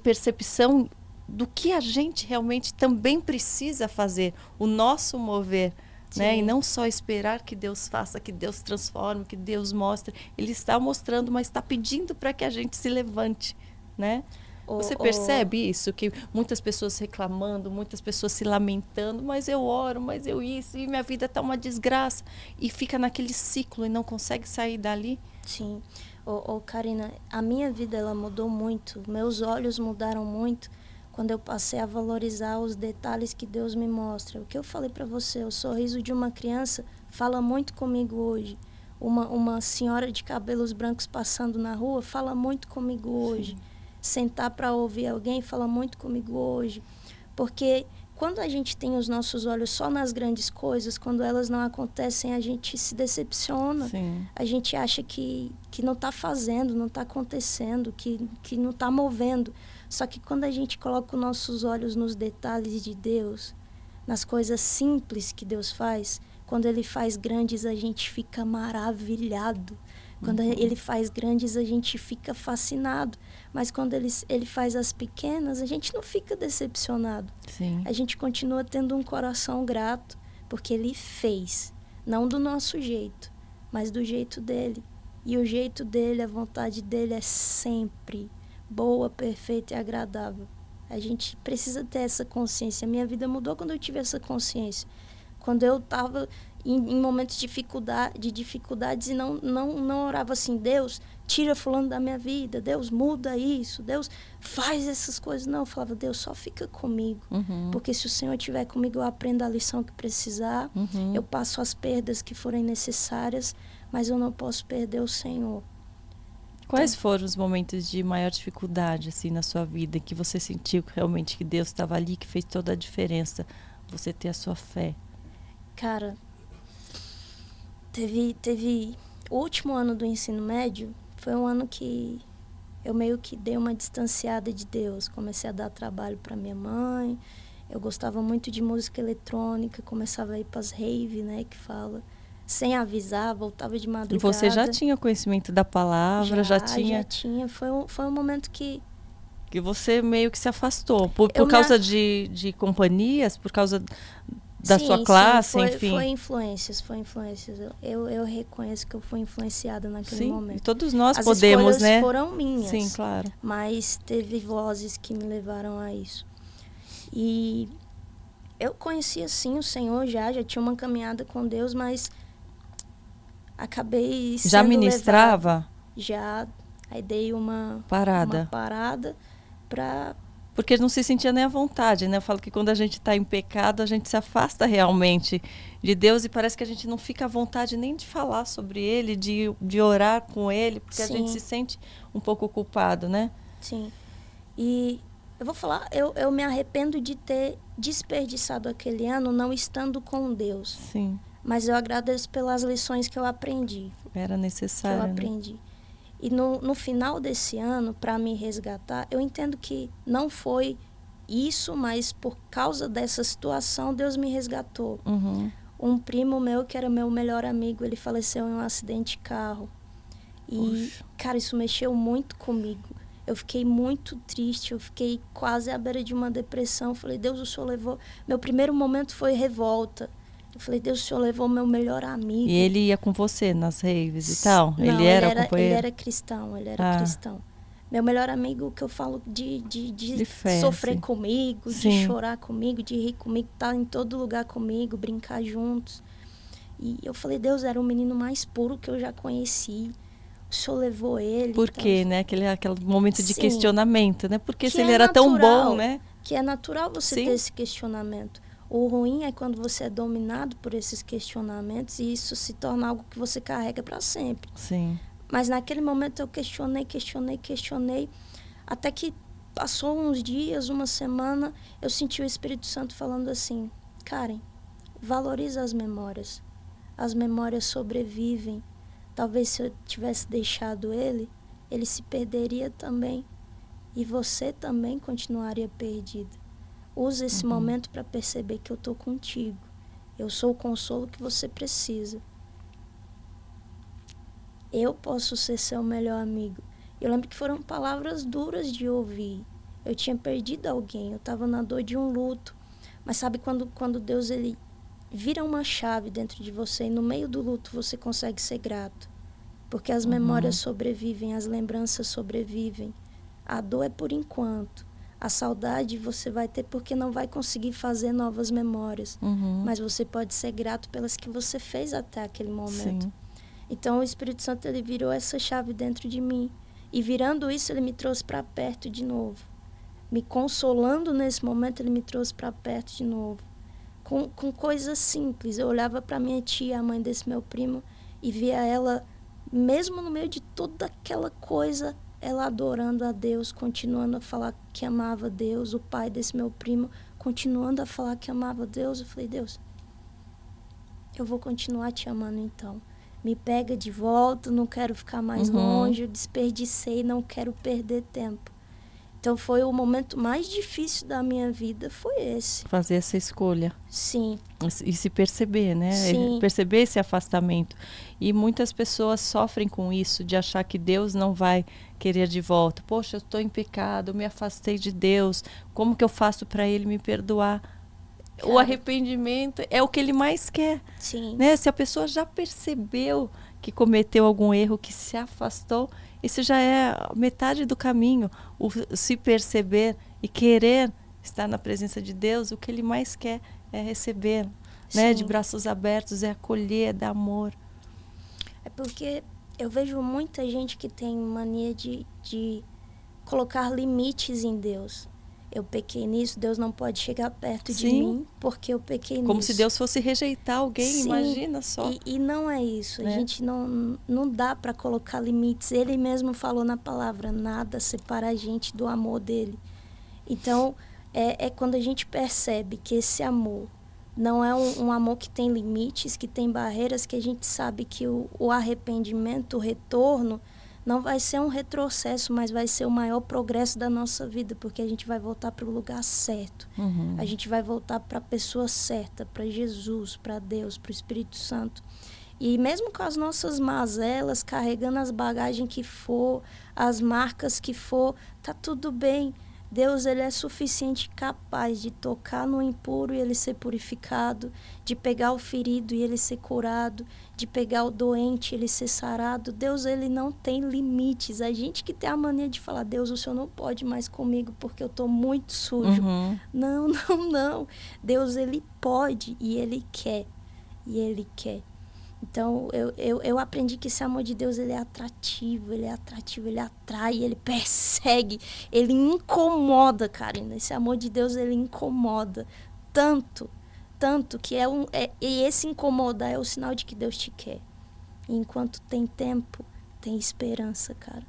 percepção do que a gente realmente também precisa fazer, o nosso mover. Né? E não só esperar que Deus faça, que Deus transforme, que Deus mostre. Ele está mostrando, mas está pedindo para que a gente se levante, né? Você percebe isso? Que muitas pessoas reclamando, muitas pessoas se lamentando, mas eu oro, mas eu isso, e minha vida está uma desgraça. E fica naquele ciclo e não consegue sair dali. Sim. Karina, a minha vida ela mudou muito, meus olhos mudaram muito quando eu passei a valorizar os detalhes que Deus me mostra. O que eu falei para você, o sorriso de uma criança fala muito comigo hoje. Uma senhora de cabelos brancos passando na rua fala muito comigo hoje. Sim. Sentar para ouvir alguém fala muito comigo hoje. Porque quando a gente tem os nossos olhos só nas grandes coisas, quando elas não acontecem, a gente se decepciona. Sim. A gente acha que não está fazendo, não está acontecendo, que não está movendo. Só que quando a gente coloca os nossos olhos nos detalhes de Deus, nas coisas simples que Deus faz, quando Ele faz grandes, a gente fica maravilhado. Quando Ele faz grandes, a gente fica fascinado. Mas quando ele faz as pequenas, a gente não fica decepcionado. Sim. A gente continua tendo um coração grato, porque Ele fez. Não do nosso jeito, mas do jeito dEle. E o jeito dEle, a vontade dEle é sempre boa, perfeita e agradável. A gente precisa ter essa consciência. A minha vida mudou quando eu tive essa consciência. Quando eu estava em momentos de dificuldades e não orava assim, Deus, tira fulano da minha vida, Deus, muda isso, Deus, faz essas coisas. Não, eu falava, Deus, só fica comigo. Porque se o Senhor estiver comigo, eu aprendo a lição que precisar, eu passo as perdas que forem necessárias, mas eu não posso perder o Senhor. Quais foram os momentos de maior dificuldade assim na sua vida, que você sentiu realmente que Deus estava ali, que fez toda a diferença, você ter a sua fé? Cara, teve o último ano do ensino médio, foi um ano que eu meio que dei uma distanciada de Deus. Comecei a dar trabalho para minha mãe. Eu gostava muito de música eletrônica, começava a ir para as rave, né, que fala. Sem avisar, voltava de madrugada. E você já tinha conhecimento da palavra, já tinha... Já tinha. Foi um momento que você meio que se afastou. Por Eu me causa a- de companhias, por causa da sua classe, enfim. Foi influências. Eu reconheço que eu fui influenciada naquele Sim, momento. e todos nós As podemos, escolhas né? foram minhas. Sim, claro. Mas teve vozes que me levaram a isso. E eu conhecia, sim, o Senhor já tinha uma caminhada com Deus, mas acabei sendo Já ministrava? levada. Já. Aí dei uma Parada. para... Porque não se sentia nem à vontade, né? Eu falo que quando a gente está em pecado, a gente se afasta realmente de Deus e parece que a gente não fica à vontade nem de falar sobre Ele, de orar com Ele, porque a gente se sente um pouco culpado, né? Sim. E eu vou falar, eu me arrependo de ter desperdiçado aquele ano não estando com Deus. Sim. Mas eu agradeço pelas lições que eu aprendi. Era necessário, que eu aprendi. Né? E no final desse ano, para me resgatar, eu entendo que não foi isso, mas por causa dessa situação, Deus me resgatou. Uhum. Um primo meu, que era meu melhor amigo, ele faleceu em um acidente de carro. E, cara, isso mexeu muito comigo. Eu fiquei muito triste, eu fiquei quase à beira de uma depressão. Eu falei, Deus, o Senhor levou... Meu primeiro momento foi revolta. Eu falei, Deus, o Senhor levou meu melhor amigo. E ele ia com você nas raves e tal? Não, ele era companheiro? Ele era cristão. Meu melhor amigo, que eu falo de fé, sofrer sim. comigo, Sim. de chorar comigo, de rir comigo, estar em todo lugar comigo, brincar juntos. E eu falei, Deus, era o menino mais puro que eu já conheci. O Senhor levou ele. Por quê, né? Aquele momento de questionamento, né? Porque se ele era tão bom, né? Que é natural você ter esse questionamento. O ruim é quando você é dominado por esses questionamentos e isso se torna algo que você carrega para sempre. Sim. Mas naquele momento eu questionei, até que passou uns dias, uma semana, eu senti o Espírito Santo falando assim, Karen, valoriza as memórias. As memórias sobrevivem. Talvez se eu tivesse deixado ele se perderia também. E você também continuaria perdida. Use esse momento para perceber que eu estou contigo. Eu sou o consolo que você precisa. Eu posso ser seu melhor amigo. Eu lembro que foram palavras duras de ouvir. Eu tinha perdido alguém, eu estava na dor de um luto. Mas sabe quando Deus ele vira uma chave dentro de você e no meio do luto você consegue ser grato? Porque as memórias sobrevivem, as lembranças sobrevivem. A dor é por enquanto. A saudade você vai ter porque não vai conseguir fazer novas memórias. Mas você pode ser grato pelas que você fez até aquele momento. Sim. Então o Espírito Santo ele virou essa chave dentro de mim. E virando isso, ele me trouxe para perto de novo. Me consolando nesse momento, ele me trouxe para perto de novo. Com coisas simples. Eu olhava para minha tia, a mãe desse meu primo, e via ela, mesmo no meio de toda aquela coisa, ela adorando a Deus, continuando a falar que amava Deus, o pai desse meu primo, continuando a falar que amava Deus. Eu falei, Deus, eu vou continuar te amando então. Me pega de volta, não quero ficar mais longe, eu desperdicei, não quero perder tempo. Então foi o momento mais difícil da minha vida, foi esse. Fazer essa escolha. Sim. E se perceber, né? Sim. Perceber esse afastamento. E muitas pessoas sofrem com isso, de achar que Deus não vai querer de volta. Poxa, eu estou em pecado, eu me afastei de Deus. Como que eu faço para Ele me perdoar? Cara, o arrependimento é o que Ele mais quer. Sim. Né? Se a pessoa já percebeu que cometeu algum erro, que se afastou, isso já é metade do caminho. O se perceber e querer estar na presença de Deus, o que Ele mais quer é receber, né? De braços abertos, é acolher, é dar amor. É porque eu vejo muita gente que tem mania de colocar limites em Deus. Eu pequei nisso, Deus não pode chegar perto de mim porque eu pequei nisso. Como se Deus fosse rejeitar alguém, sim, imagina só. E não é isso, a gente não dá para colocar limites. Ele mesmo falou na palavra, nada separa a gente do amor dele. Então, é quando a gente percebe que esse amor não é um amor que tem limites, que tem barreiras, que a gente sabe que o arrependimento, o retorno, não vai ser um retrocesso, mas vai ser o maior progresso da nossa vida, porque a gente vai voltar para o lugar certo. A gente vai voltar para a pessoa certa, para Jesus, para Deus, para o Espírito Santo. E mesmo com as nossas mazelas, carregando as bagagens que for, as marcas que for, tá tudo bem. Deus, ele é suficiente capaz de tocar no impuro e ele ser purificado, de pegar o ferido e ele ser curado, de pegar o doente e ele ser sarado. Deus, ele não tem limites. A gente que tem a mania de falar, Deus, o Senhor não pode mais comigo porque eu tô muito sujo. Não, não, não. Deus, ele pode e ele quer. E ele quer. Então, eu aprendi que esse amor de Deus, ele é atrativo, ele atrai, ele persegue, ele incomoda, Karina. Esse amor de Deus, ele incomoda tanto que e esse incomodar é o sinal de que Deus te quer. E enquanto tem tempo, tem esperança, cara.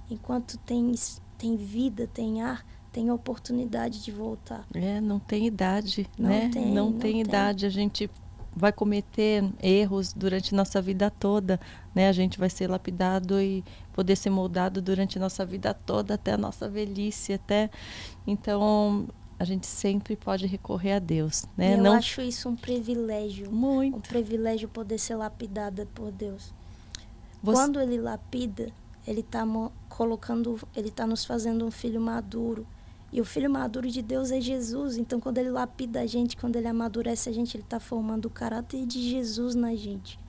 Enquanto tem vida, tem ar, tem oportunidade de voltar. Não tem idade, né? Não tem idade. A gente vai cometer erros durante nossa vida toda, né? A gente vai ser lapidado e poder ser moldado durante nossa vida toda, até a nossa velhice, até. Então, a gente sempre pode recorrer a Deus, né? Eu acho isso um privilégio. Muito. Um privilégio poder ser lapidada por Deus. Quando ele lapida, ele está ele está nos fazendo um filho maduro. E o filho maduro de Deus é Jesus. Então, quando ele lapida a gente, quando ele amadurece a gente, ele está formando o caráter de Jesus na gente.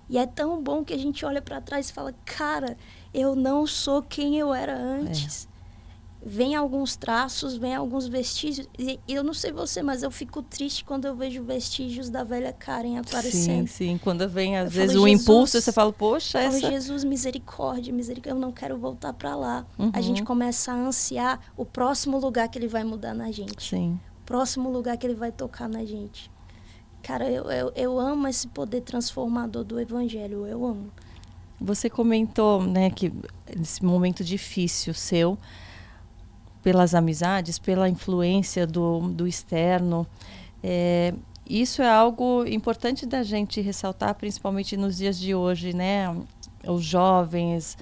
E é tão bom que a gente olha para trás e fala, cara, eu não sou quem eu era antes. Vem alguns traços, vem alguns vestígios. E eu não sei você, mas eu fico triste quando eu vejo vestígios da velha Karen aparecendo. Sim. Quando vem, às vezes, um impulso, você fala, poxa, Jesus, misericórdia, eu não quero voltar para lá. A gente começa a ansiar o próximo lugar que ele vai mudar na gente. Sim. O próximo lugar que ele vai tocar na gente. Cara, eu amo esse poder transformador do Evangelho, eu amo. Você comentou, né, que nesse momento difícil seu, pelas amizades, pela influência do externo. Isso é algo importante da gente ressaltar, principalmente nos dias de hoje, né? Os jovens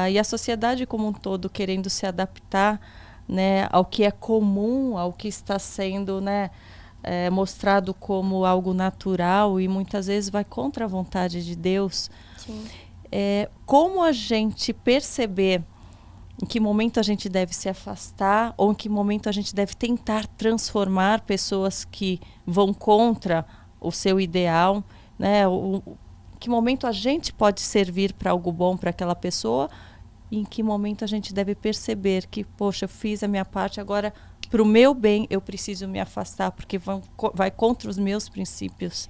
e a sociedade como um todo querendo se adaptar, né, ao que é comum, ao que está sendo, né, mostrado como algo natural e muitas vezes vai contra a vontade de Deus. Sim. Como a gente perceber em que momento a gente deve se afastar ou em que momento a gente deve tentar transformar pessoas que vão contra o seu ideal, né? Em que momento a gente pode servir para algo bom para aquela pessoa e em que momento a gente deve perceber que, poxa, eu fiz a minha parte, agora para o meu bem eu preciso me afastar porque vai contra os meus princípios.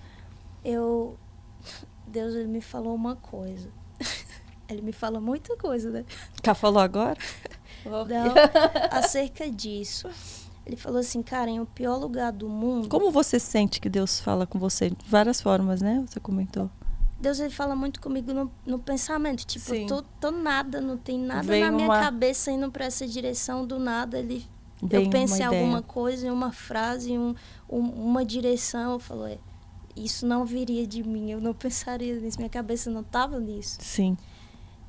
Deus, ele me falou uma coisa. Ele me fala muita coisa, né? Já falou agora? Não, acerca disso. Ele falou assim, Karen, o pior lugar do mundo... Como você sente que Deus fala com você? De várias formas, né? Você comentou. Deus, ele fala muito comigo no pensamento. Tipo, Sim. tô nada, não tem nada na minha cabeça indo para essa direção. Do nada, eu penso em alguma coisa, em uma frase, uma direção. Eu falo, isso não viria de mim. Eu não pensaria nisso. Minha cabeça não estava nisso. Sim.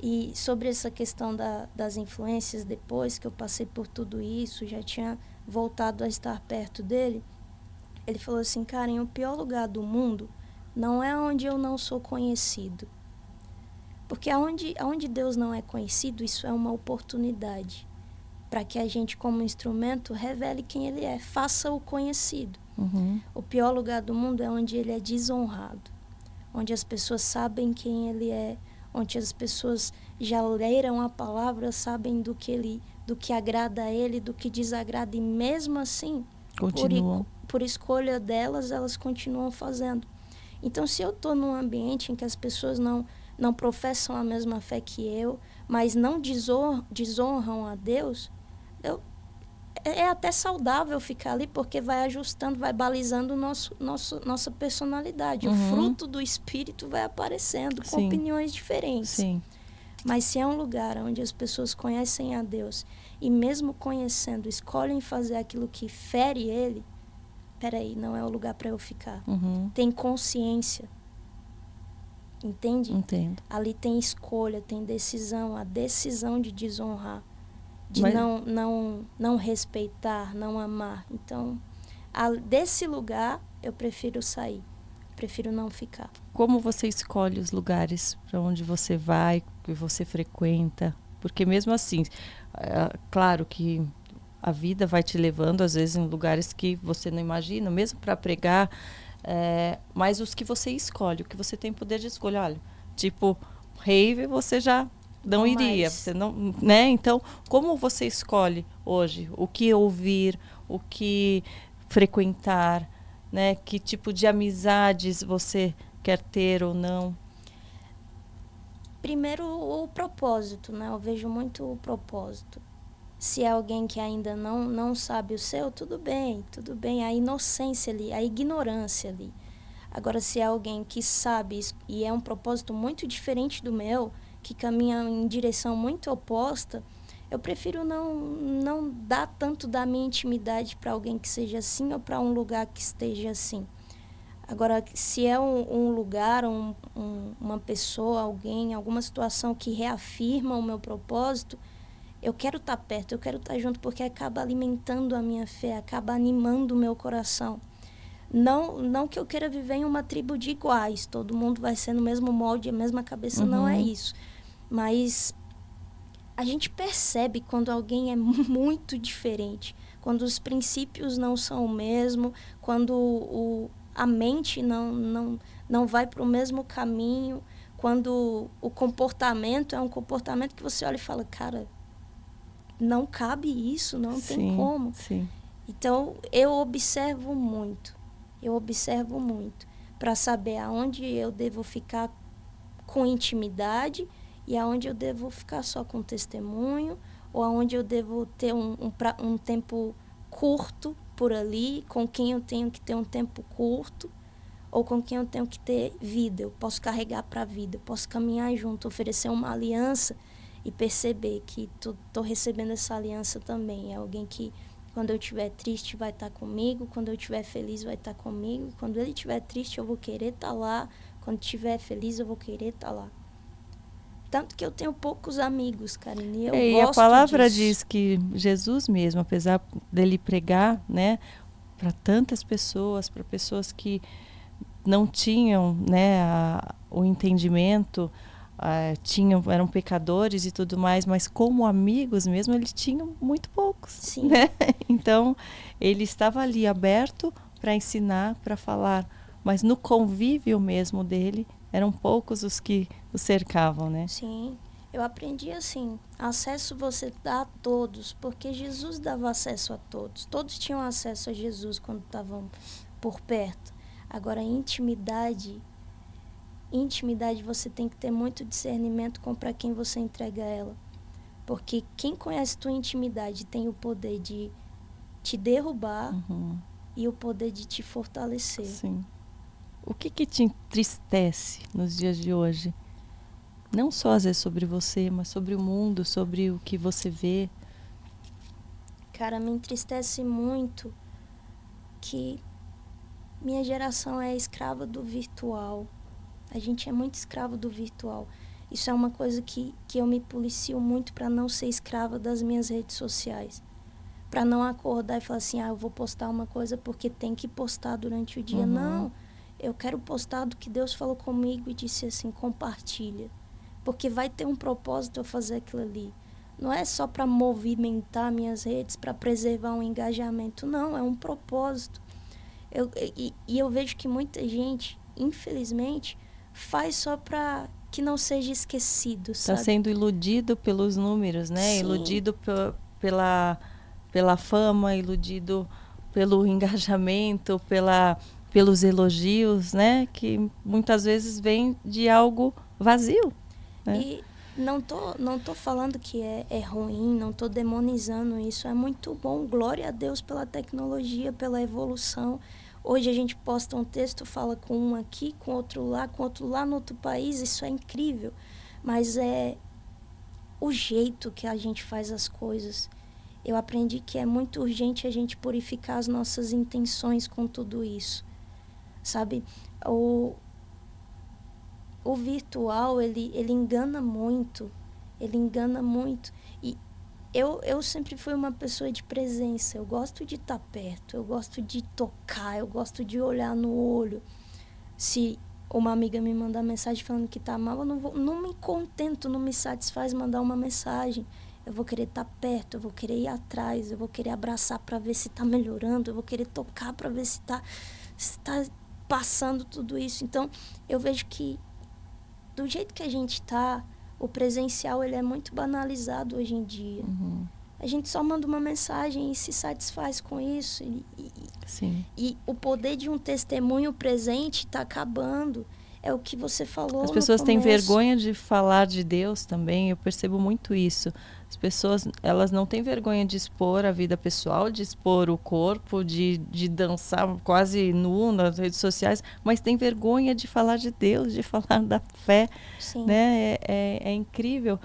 E sobre essa questão das influências, depois que eu passei por tudo isso, já tinha voltado a estar perto dele, ele falou assim, Karen, o pior lugar do mundo não é onde eu não sou conhecido. Porque aonde Deus não é conhecido, isso é uma oportunidade para que a gente, como instrumento, revele quem ele é, faça-o conhecido. O pior lugar do mundo é onde ele é desonrado, onde as pessoas sabem quem ele é, onde as pessoas já leram a palavra, sabem do que agrada a ele, do que desagrada, e mesmo assim, por escolha delas, elas continuam fazendo. Então, se eu estou num ambiente em que as pessoas não professam a mesma fé que eu, mas não desonram a Deus, é até saudável ficar ali, porque vai ajustando, vai balizando nossa personalidade. O fruto do Espírito vai aparecendo com opiniões diferentes. Sim. Mas se é um lugar onde as pessoas conhecem a Deus e mesmo conhecendo, escolhem fazer aquilo que fere ele, peraí, não é o lugar para eu ficar. Tem consciência. entende? Entendo. Ali tem escolha, tem decisão, a decisão de desonrar, de Mas- não respeitar, não amar. Então, desse lugar, eu prefiro sair, prefiro não ficar. Como você escolhe os lugares para onde você vai, que você frequenta? Porque mesmo assim, claro que a vida vai te levando, às vezes, em lugares que você não imagina, mesmo para pregar, mas os que você escolhe, o que você tem poder de escolha. Olha, tipo, rave você já não iria, você não, né? Então, como você escolhe hoje o que ouvir, o que frequentar, né? Que tipo de amizades você quer ter ou não? Primeiro, o propósito, né? Eu vejo muito o propósito. Se é alguém que ainda não sabe o seu, tudo bem, a inocência ali, a ignorância ali. Agora, se é alguém que sabe e é um propósito muito diferente do meu, que caminha em direção muito oposta, eu prefiro não dar tanto da minha intimidade para alguém que seja assim ou para um lugar que esteja assim. Agora, se é um lugar, uma pessoa, alguém, alguma situação que reafirma o meu propósito, eu quero estar perto, eu quero estar junto, porque acaba alimentando a minha fé, acaba animando o meu coração. Não que eu queira viver em uma tribo de iguais, todo mundo vai ser no mesmo molde, a mesma cabeça, não é isso. Mas a gente percebe quando alguém é muito diferente, quando os princípios não são o mesmo, quando a mente não vai para o mesmo caminho, quando o comportamento é um comportamento que você olha e fala, cara, não cabe isso, não tem como. Sim. Então, eu observo muito para saber aonde eu devo ficar com intimidade e aonde eu devo ficar só com testemunho, ou aonde eu devo ter um tempo curto por ali, com quem eu tenho que ter um tempo curto, ou com quem eu tenho que ter vida. Eu posso carregar para a vida, eu posso caminhar junto, oferecer uma aliança e perceber que estou recebendo essa aliança também. É alguém que, quando eu estiver triste, vai estar comigo, quando eu estiver feliz, vai estar comigo, quando ele estiver triste, eu vou querer estar lá, quando estiver feliz, eu vou querer estar lá. Tanto que eu tenho poucos amigos, Karine, eu E gosto a palavra disso. diz que Jesus mesmo, apesar dele pregar, né, para tantas pessoas, para pessoas que não tinham, né, o entendimento, eram pecadores e tudo mais, mas como amigos mesmo, ele tinha muito poucos. Sim. Né? Então, ele estava ali aberto para ensinar, para falar, mas no convívio mesmo dele, eram poucos os que o cercavam, né? Sim, eu aprendi assim, acesso você dá a todos, porque Jesus dava acesso a todos. Todos tinham acesso a Jesus quando estavam por perto. Agora, intimidade você tem que ter muito discernimento com para quem você entrega ela. Porque quem conhece tua intimidade tem o poder de te derrubar e o poder de te fortalecer. Sim. O que te entristece nos dias de hoje? Não só às vezes sobre você, mas sobre o mundo, sobre o que você vê. Cara, me entristece muito que minha geração é escrava do virtual. A gente é muito escravo do virtual. Isso é uma coisa que eu me policio muito para não ser escrava das minhas redes sociais. Para não acordar e falar assim, eu vou postar uma coisa porque tem que postar durante o dia. Não, eu quero postar do que Deus falou comigo e disse assim, compartilha. Porque vai ter um propósito eu fazer aquilo ali. Não é só para movimentar minhas redes, para preservar um engajamento. Não, é um propósito. Eu vejo que muita gente, infelizmente, faz só para que não seja esquecido, sabe? Está sendo iludido pelos números, né? Sim. Iludido pela fama, iludido pelo engajamento, pelos elogios, né? Que muitas vezes vem de algo vazio. Né? E não tô falando que é ruim, não tô demonizando isso. É muito bom. Glória a Deus pela tecnologia, pela evolução. Hoje a gente posta um texto, fala com um aqui, com outro lá no outro país. Isso é incrível. Mas é o jeito que a gente faz as coisas. Eu aprendi que é muito urgente a gente purificar as nossas intenções com tudo isso. Sabe? o virtual, ele engana muito. Ele engana muito. E eu sempre fui uma pessoa de presença. Eu gosto de estar perto, eu gosto de tocar, eu gosto de olhar no olho. Se uma amiga me mandar mensagem falando que tá mal, eu não me contento, não me satisfaz mandar uma mensagem. Eu vou querer estar perto, eu vou querer ir atrás, eu vou querer abraçar para ver se tá melhorando, eu vou querer tocar para ver se tá passando tudo isso. Então, eu vejo que do jeito que a gente tá, o presencial ele é muito banalizado hoje em dia. Uhum. A gente só manda uma mensagem e se satisfaz com isso. Sim. E o poder de um testemunho presente está acabando. É o que você falou As no pessoas têm começo. vergonha de falar de Deus também, eu percebo muito isso. As pessoas, elas não têm vergonha de expor a vida pessoal, de expor o corpo, de dançar quase nu nas redes sociais, mas têm vergonha de falar de Deus, de falar da fé, Sim. né? É incrível.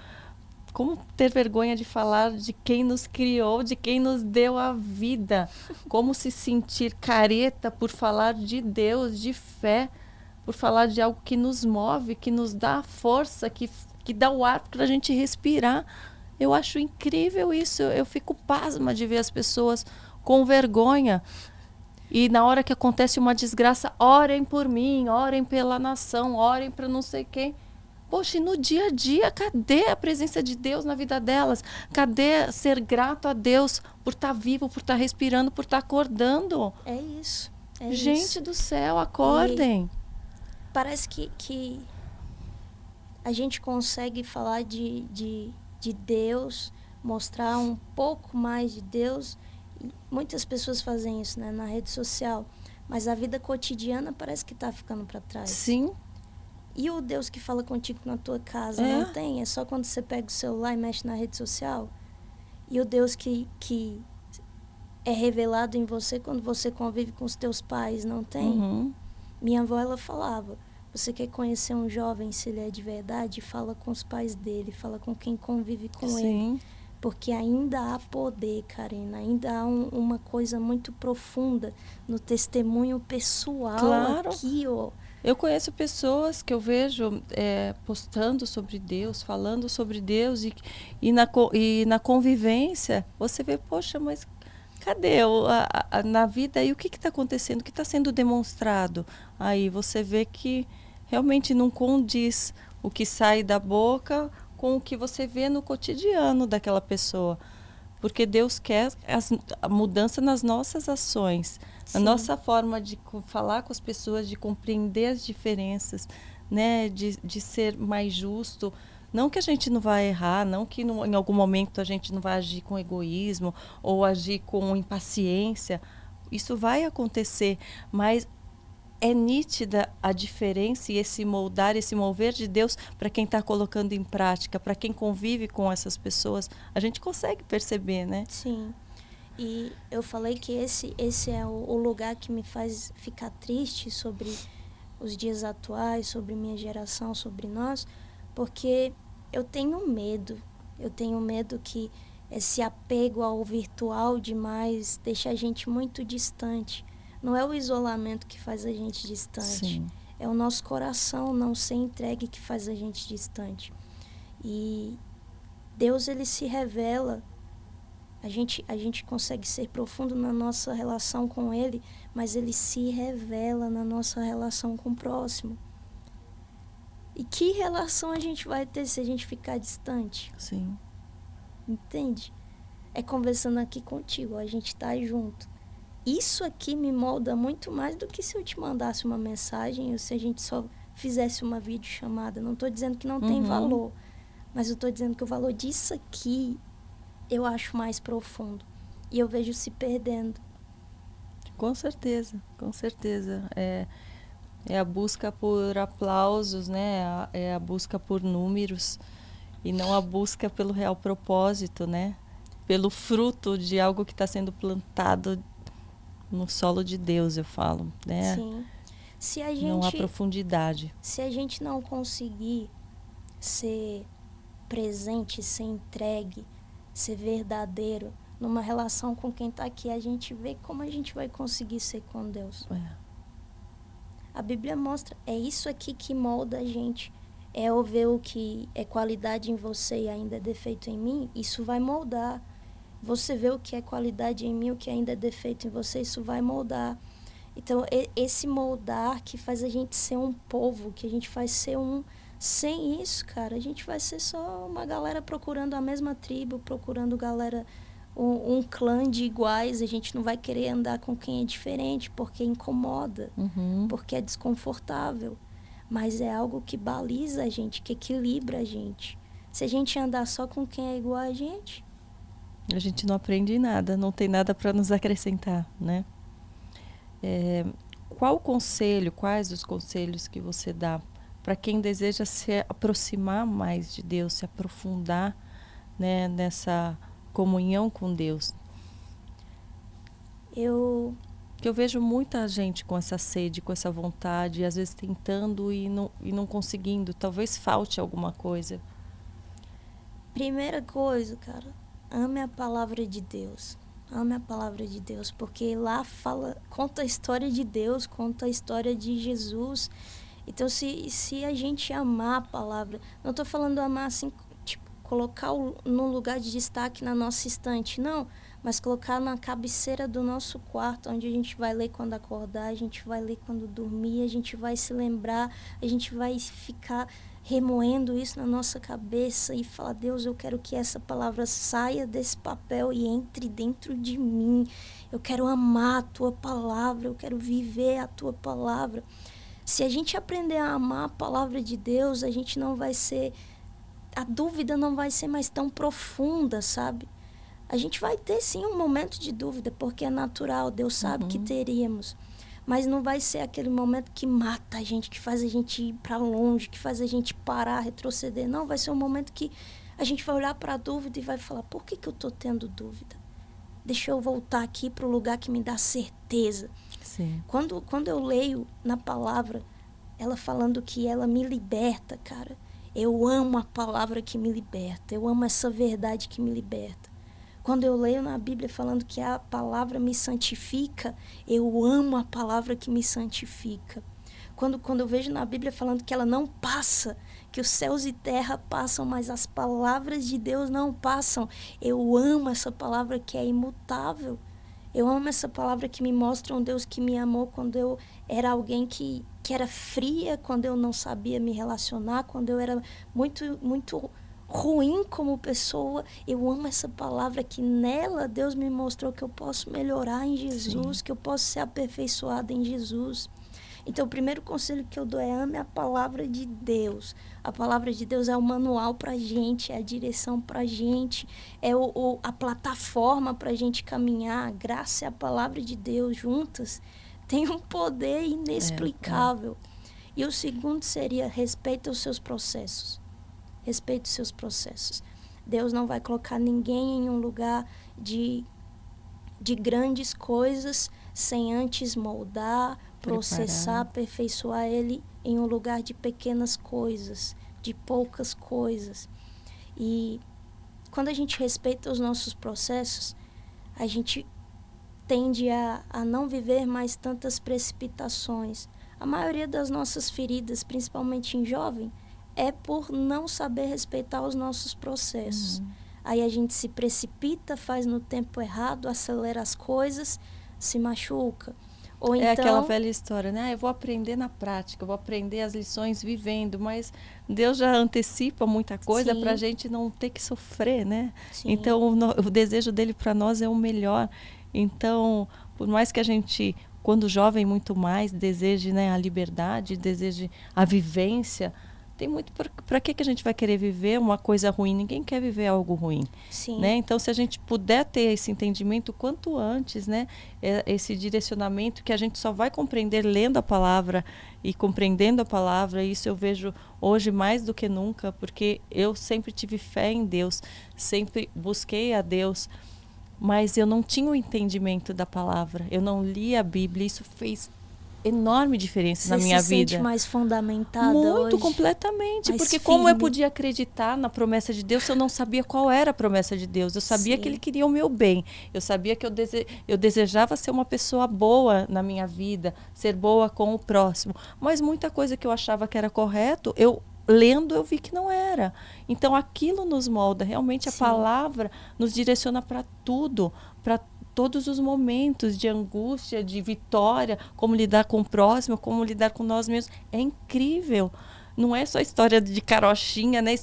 Como ter vergonha de falar de quem nos criou, de quem nos deu a vida? Como se sentir careta por falar de Deus, de fé, por falar de algo que nos move, que nos dá a força, que dá o ar para a gente respirar. Eu acho incrível isso. Eu fico pasma de ver as pessoas com vergonha. E na hora que acontece uma desgraça, orem por mim, orem pela nação, orem para não sei quem. Poxa, e no dia a dia, cadê a presença de Deus na vida delas? Cadê ser grato a Deus por estar vivo, por estar respirando, por estar acordando? É isso. Gente do céu, acordem. E parece que a gente consegue falar de Deus, mostrar um pouco mais de Deus. E muitas pessoas fazem isso, né, na rede social. Mas a vida cotidiana parece que está ficando para trás. Sim. E o Deus que fala contigo na tua casa, não tem? É só quando você pega o celular e mexe na rede social? E o Deus que é revelado em você quando você convive com os teus pais, não tem? Uhum. Minha avó, ela falava, você quer conhecer um jovem, se ele é de verdade, fala com os pais dele, fala com quem convive com ele. Porque ainda há poder, Karina, ainda há uma coisa muito profunda no testemunho pessoal aqui, ó. Eu conheço pessoas que eu vejo postando sobre Deus, falando sobre Deus e na convivência você vê, poxa, mas cadê na vida aí o que está acontecendo, o que está sendo demonstrado? Aí você vê que realmente não condiz o que sai da boca com o que você vê no cotidiano daquela pessoa. Porque Deus quer a mudança nas nossas ações, na nossa forma de falar com as pessoas, de compreender as diferenças, né? De ser mais justo. Não que a gente não vai errar, não que em algum momento a gente não vai agir com egoísmo ou agir com impaciência. Isso vai acontecer, mas é nítida a diferença e esse moldar, esse mover de Deus para quem está colocando em prática, para quem convive com essas pessoas. A gente consegue perceber, né? Sim. E eu falei que esse é o lugar que me faz ficar triste sobre os dias atuais, sobre minha geração, sobre nós, porque eu tenho medo. Eu tenho medo que esse apego ao virtual demais deixa a gente muito distante. Não é o isolamento que faz a gente distante. Sim. É o nosso coração não ser entregue que faz a gente distante. E Deus, ele se revela. A gente consegue ser profundo na nossa relação com Ele, mas Ele se revela na nossa relação com o próximo. E que relação a gente vai ter se a gente ficar distante? Sim. Entende? É conversando aqui contigo, a gente tá junto. Isso aqui me molda muito mais do que se eu te mandasse uma mensagem ou se a gente só fizesse uma videochamada. Não estou dizendo que não tem valor, mas eu estou dizendo que o valor disso aqui eu acho mais profundo. E eu vejo se perdendo. Com certeza, com certeza. É a busca por aplausos, né? É a busca por números e não a busca pelo real propósito, né? Pelo fruto de algo que está sendo plantado no solo de Deus, eu falo, né? Sim. Não há profundidade. Se a gente não conseguir ser presente, ser entregue, ser verdadeiro numa relação com quem está aqui, a gente vê como a gente vai conseguir ser com Deus. A Bíblia mostra, é isso aqui que molda a gente. É eu ver o que é qualidade em você e ainda é defeito em mim, isso vai moldar. Você vê o que é qualidade em mim, o que ainda é defeito em você, isso vai moldar. Então, esse moldar que faz a gente ser um povo, que a gente faz ser um... Sem isso, cara, a gente vai ser só uma galera procurando a mesma tribo, procurando galera, um clã de iguais. A gente não vai querer andar com quem é diferente, porque incomoda, porque é desconfortável. Mas é algo que baliza a gente, que equilibra a gente. Se a gente andar só com quem é igual a gente não aprende nada, não tem nada para nos acrescentar, né? Quais os conselhos que você dá para quem deseja se aproximar mais de Deus, se aprofundar, né, nessa comunhão com Deus? Eu vejo muita gente com essa sede, com essa vontade, às vezes tentando e não conseguindo. Talvez falte alguma coisa. Primeira coisa, cara, ame a palavra de Deus. Ame a palavra de Deus, porque lá conta a história de Deus, conta a história de Jesus. Então, se a gente amar a palavra, não estou falando amar assim, tipo, colocar num lugar de destaque na nossa estante, não, mas colocar na cabeceira do nosso quarto, onde a gente vai ler quando acordar, a gente vai ler quando dormir, a gente vai se lembrar, a gente vai ficar remoendo isso na nossa cabeça e falar: Deus, eu quero que essa palavra saia desse papel e entre dentro de mim. Eu quero amar a tua palavra, eu quero viver a tua palavra. Se a gente aprender a amar a palavra de Deus, a gente não vai ser... A dúvida não vai ser mais tão profunda, sabe? A gente vai ter, sim, um momento de dúvida, porque é natural, Deus sabe que teríamos. Mas não vai ser aquele momento que mata a gente, que faz a gente ir para longe, que faz a gente parar, retroceder. Não, vai ser um momento que a gente vai olhar para a dúvida e vai falar: por que eu estou tendo dúvida? Deixa eu voltar aqui para o lugar que me dá certeza. Sim. Quando eu leio na palavra, ela falando que ela me liberta, cara, eu amo a palavra que me liberta, eu amo essa verdade que me liberta. Quando eu leio na Bíblia falando que a palavra me santifica, eu amo a palavra que me santifica. Quando eu vejo na Bíblia falando que ela não passa, que os céus e terra passam, mas as palavras de Deus não passam, eu amo essa palavra que é imutável. Eu amo essa palavra que me mostra um Deus que me amou quando eu era alguém que era fria, quando eu não sabia me relacionar, quando eu era muito, muito ruim como pessoa. Eu amo essa palavra que nela Deus me mostrou que eu posso melhorar em Jesus, sim, que eu posso ser aperfeiçoada em Jesus. Então, o primeiro conselho que eu dou é: ame a palavra de Deus. A palavra de Deus é o manual para a gente, é a direção para a gente, é a plataforma para a gente caminhar. A graça e a palavra de Deus juntas têm um poder inexplicável. E o segundo seria: respeita os seus processos. Respeite os seus processos. Deus não vai colocar ninguém em um lugar de grandes coisas sem antes moldar, processar, aperfeiçoar ele em um lugar de pequenas coisas, de poucas coisas. E quando a gente respeita os nossos processos, a gente tende a não viver mais tantas precipitações. A maioria das nossas feridas, principalmente em jovem, é por não saber respeitar os nossos processos. Aí a gente se precipita, faz no tempo errado, acelera as coisas, se machuca. Ou então, aquela velha história, né? Eu vou aprender na prática, eu vou aprender as lições vivendo, mas Deus já antecipa muita coisa para a gente não ter que sofrer, né? Sim. Então, o desejo dele para nós é o melhor. Então, por mais que a gente, quando jovem, muito mais, deseje, né, a liberdade, deseje a vivência, tem muito para que a gente vai querer viver uma coisa ruim? Ninguém quer viver algo ruim. Sim. Né? Então, se a gente puder ter esse entendimento quanto antes, né, esse direcionamento que a gente só vai compreender lendo a palavra e compreendendo a palavra, isso eu vejo hoje mais do que nunca, porque eu sempre tive fé em Deus, sempre busquei a Deus, mas eu não tinha o entendimento da palavra, eu não li a Bíblia, isso fez enorme diferença na minha vida. Você se sente mais fundamentada muito, hoje? completamente. Mais porque firme. como eu podia acreditar na promessa de Deus se eu não sabia qual era a promessa de Deus? Eu sabia Sim. que Ele queria o meu bem. Eu sabia que eu desejava ser uma pessoa boa na minha vida, ser boa com o próximo. Mas muita coisa que eu achava que era correto, lendo, eu vi que não era. Então, aquilo nos molda. Realmente, a Sim. palavra nos direciona para tudo, para todos os momentos de angústia, de vitória, como lidar com o próximo, como lidar com nós mesmos. É incrível. Não é só história de carochinha, né?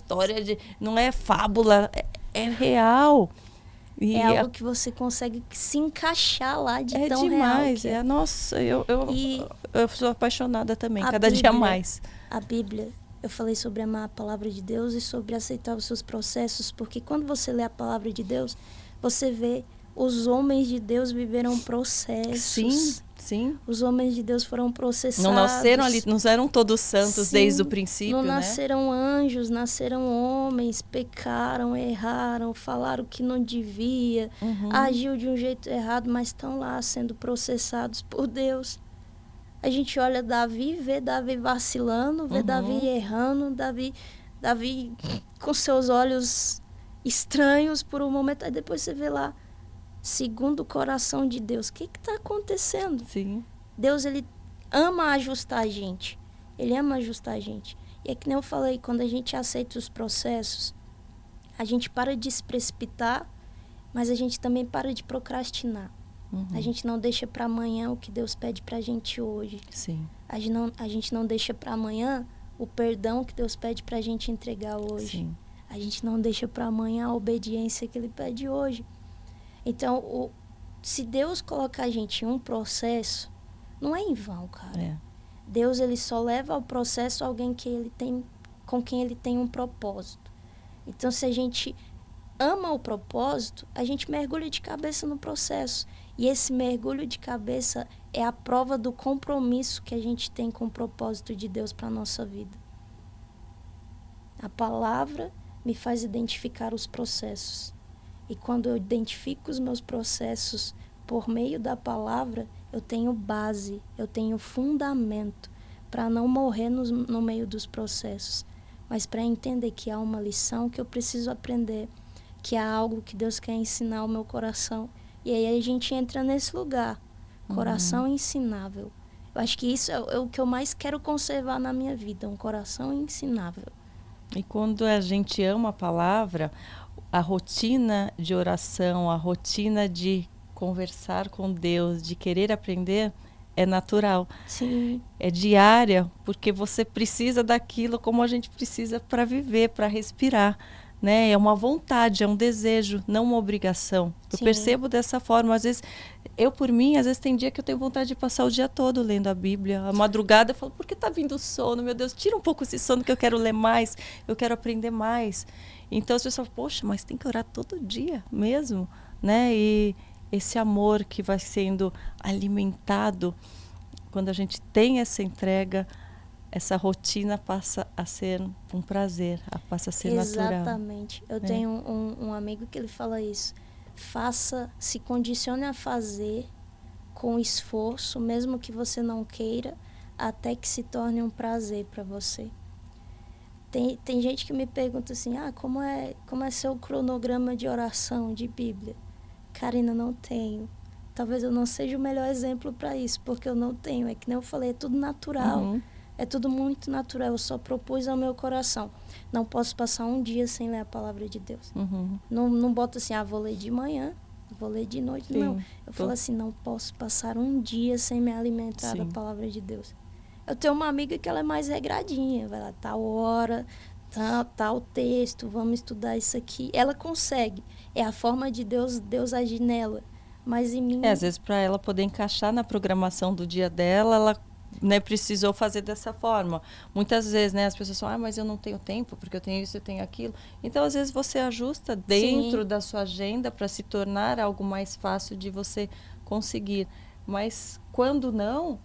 Não é fábula, é real. E é algo que você consegue se encaixar lá de tão demais. real. Nossa, eu sou apaixonada também, cada Bíblia, dia mais. A Bíblia, eu falei sobre amar a palavra de Deus e sobre aceitar os seus processos, porque quando você lê a palavra de Deus, você vê os homens de Deus viveram processos. Sim, sim. Os homens de Deus foram processados. Não nasceram ali, não eram todos santos. Sim, desde o princípio, não nasceram anjos, nasceram homens, pecaram, erraram, falaram que não devia, agiu de um jeito errado, mas estão lá sendo processados por Deus. A gente olha Davi, vê Davi vacilando, vê Davi errando, Davi com seus olhos estranhos por um momento, aí depois você vê lá, segundo o coração de Deus. O que está acontecendo? Sim. Deus, ele ama ajustar a gente. Ele ama ajustar a gente. E é que nem eu falei, quando a gente aceita os processos, a gente para de se precipitar, mas a gente também para de procrastinar. A gente não deixa para amanhã o que Deus pede para a gente hoje. Sim. A gente não deixa para amanhã o perdão que Deus pede para a gente entregar hoje. Sim. A gente não deixa para amanhã a obediência que Ele pede hoje. Então, se Deus colocar a gente em um processo, não é em vão, cara. É. Deus, ele só leva ao processo alguém com quem ele tem um propósito. Então, se a gente ama o propósito, a gente mergulha de cabeça no processo. E esse mergulho de cabeça é a prova do compromisso que a gente tem com o propósito de Deus para a nossa vida. A palavra me faz identificar os processos. E quando eu identifico os meus processos por meio da palavra, eu tenho base, eu tenho fundamento para não morrer no meio dos processos, mas para entender que há uma lição que eu preciso aprender, que há algo que Deus quer ensinar ao meu coração. E aí a gente entra nesse lugar, coração ensinável. Eu acho que isso é o que eu mais quero conservar na minha vida, um coração ensinável. E quando a gente ama a palavra, a rotina de oração, a rotina de conversar com Deus, de querer aprender, é natural. Sim. É diária, porque você precisa daquilo como a gente precisa para viver, para respirar. Né? É uma vontade, é um desejo, não uma obrigação. Eu percebo dessa forma. Às vezes, por mim, às vezes tem dia que eu tenho vontade de passar o dia todo lendo a Bíblia. À madrugada eu falo, por que está vindo o sono? Meu Deus, tira um pouco esse sono que eu quero ler mais, eu quero aprender mais. Então as pessoas falam, poxa, mas tem que orar todo dia mesmo, né? E esse amor que vai sendo alimentado, quando a gente tem essa entrega, essa rotina passa a ser um prazer, passa a ser natural. Exatamente. Eu tenho um amigo que ele fala isso. Se condicione a fazer com esforço, mesmo que você não queira, até que se torne um prazer para você. Tem gente que me pergunta assim, como é seu cronograma de oração, de Bíblia? Karina, não tenho. Talvez eu não seja o melhor exemplo para isso, porque eu não tenho. É que nem eu falei, é tudo natural. É tudo muito natural. Eu só propus ao meu coração. Não posso passar um dia sem ler a palavra de Deus. Não boto assim, vou ler de manhã, vou ler de noite. Sim, não. Eu falo assim, não posso passar um dia sem me alimentar da palavra de Deus. Eu tenho uma amiga que ela é mais regradinha. Vai lá, tal hora, tal texto, vamos estudar isso aqui. Ela consegue. É a forma de Deus agir nela. Mas em mim... às vezes, para ela poder encaixar na programação do dia dela, ela precisou fazer dessa forma. Muitas vezes, as pessoas falam, mas eu não tenho tempo, porque eu tenho isso, eu tenho aquilo. Então, às vezes, você ajusta dentro da sua agenda para se tornar algo mais fácil de você conseguir. Mas, quando não,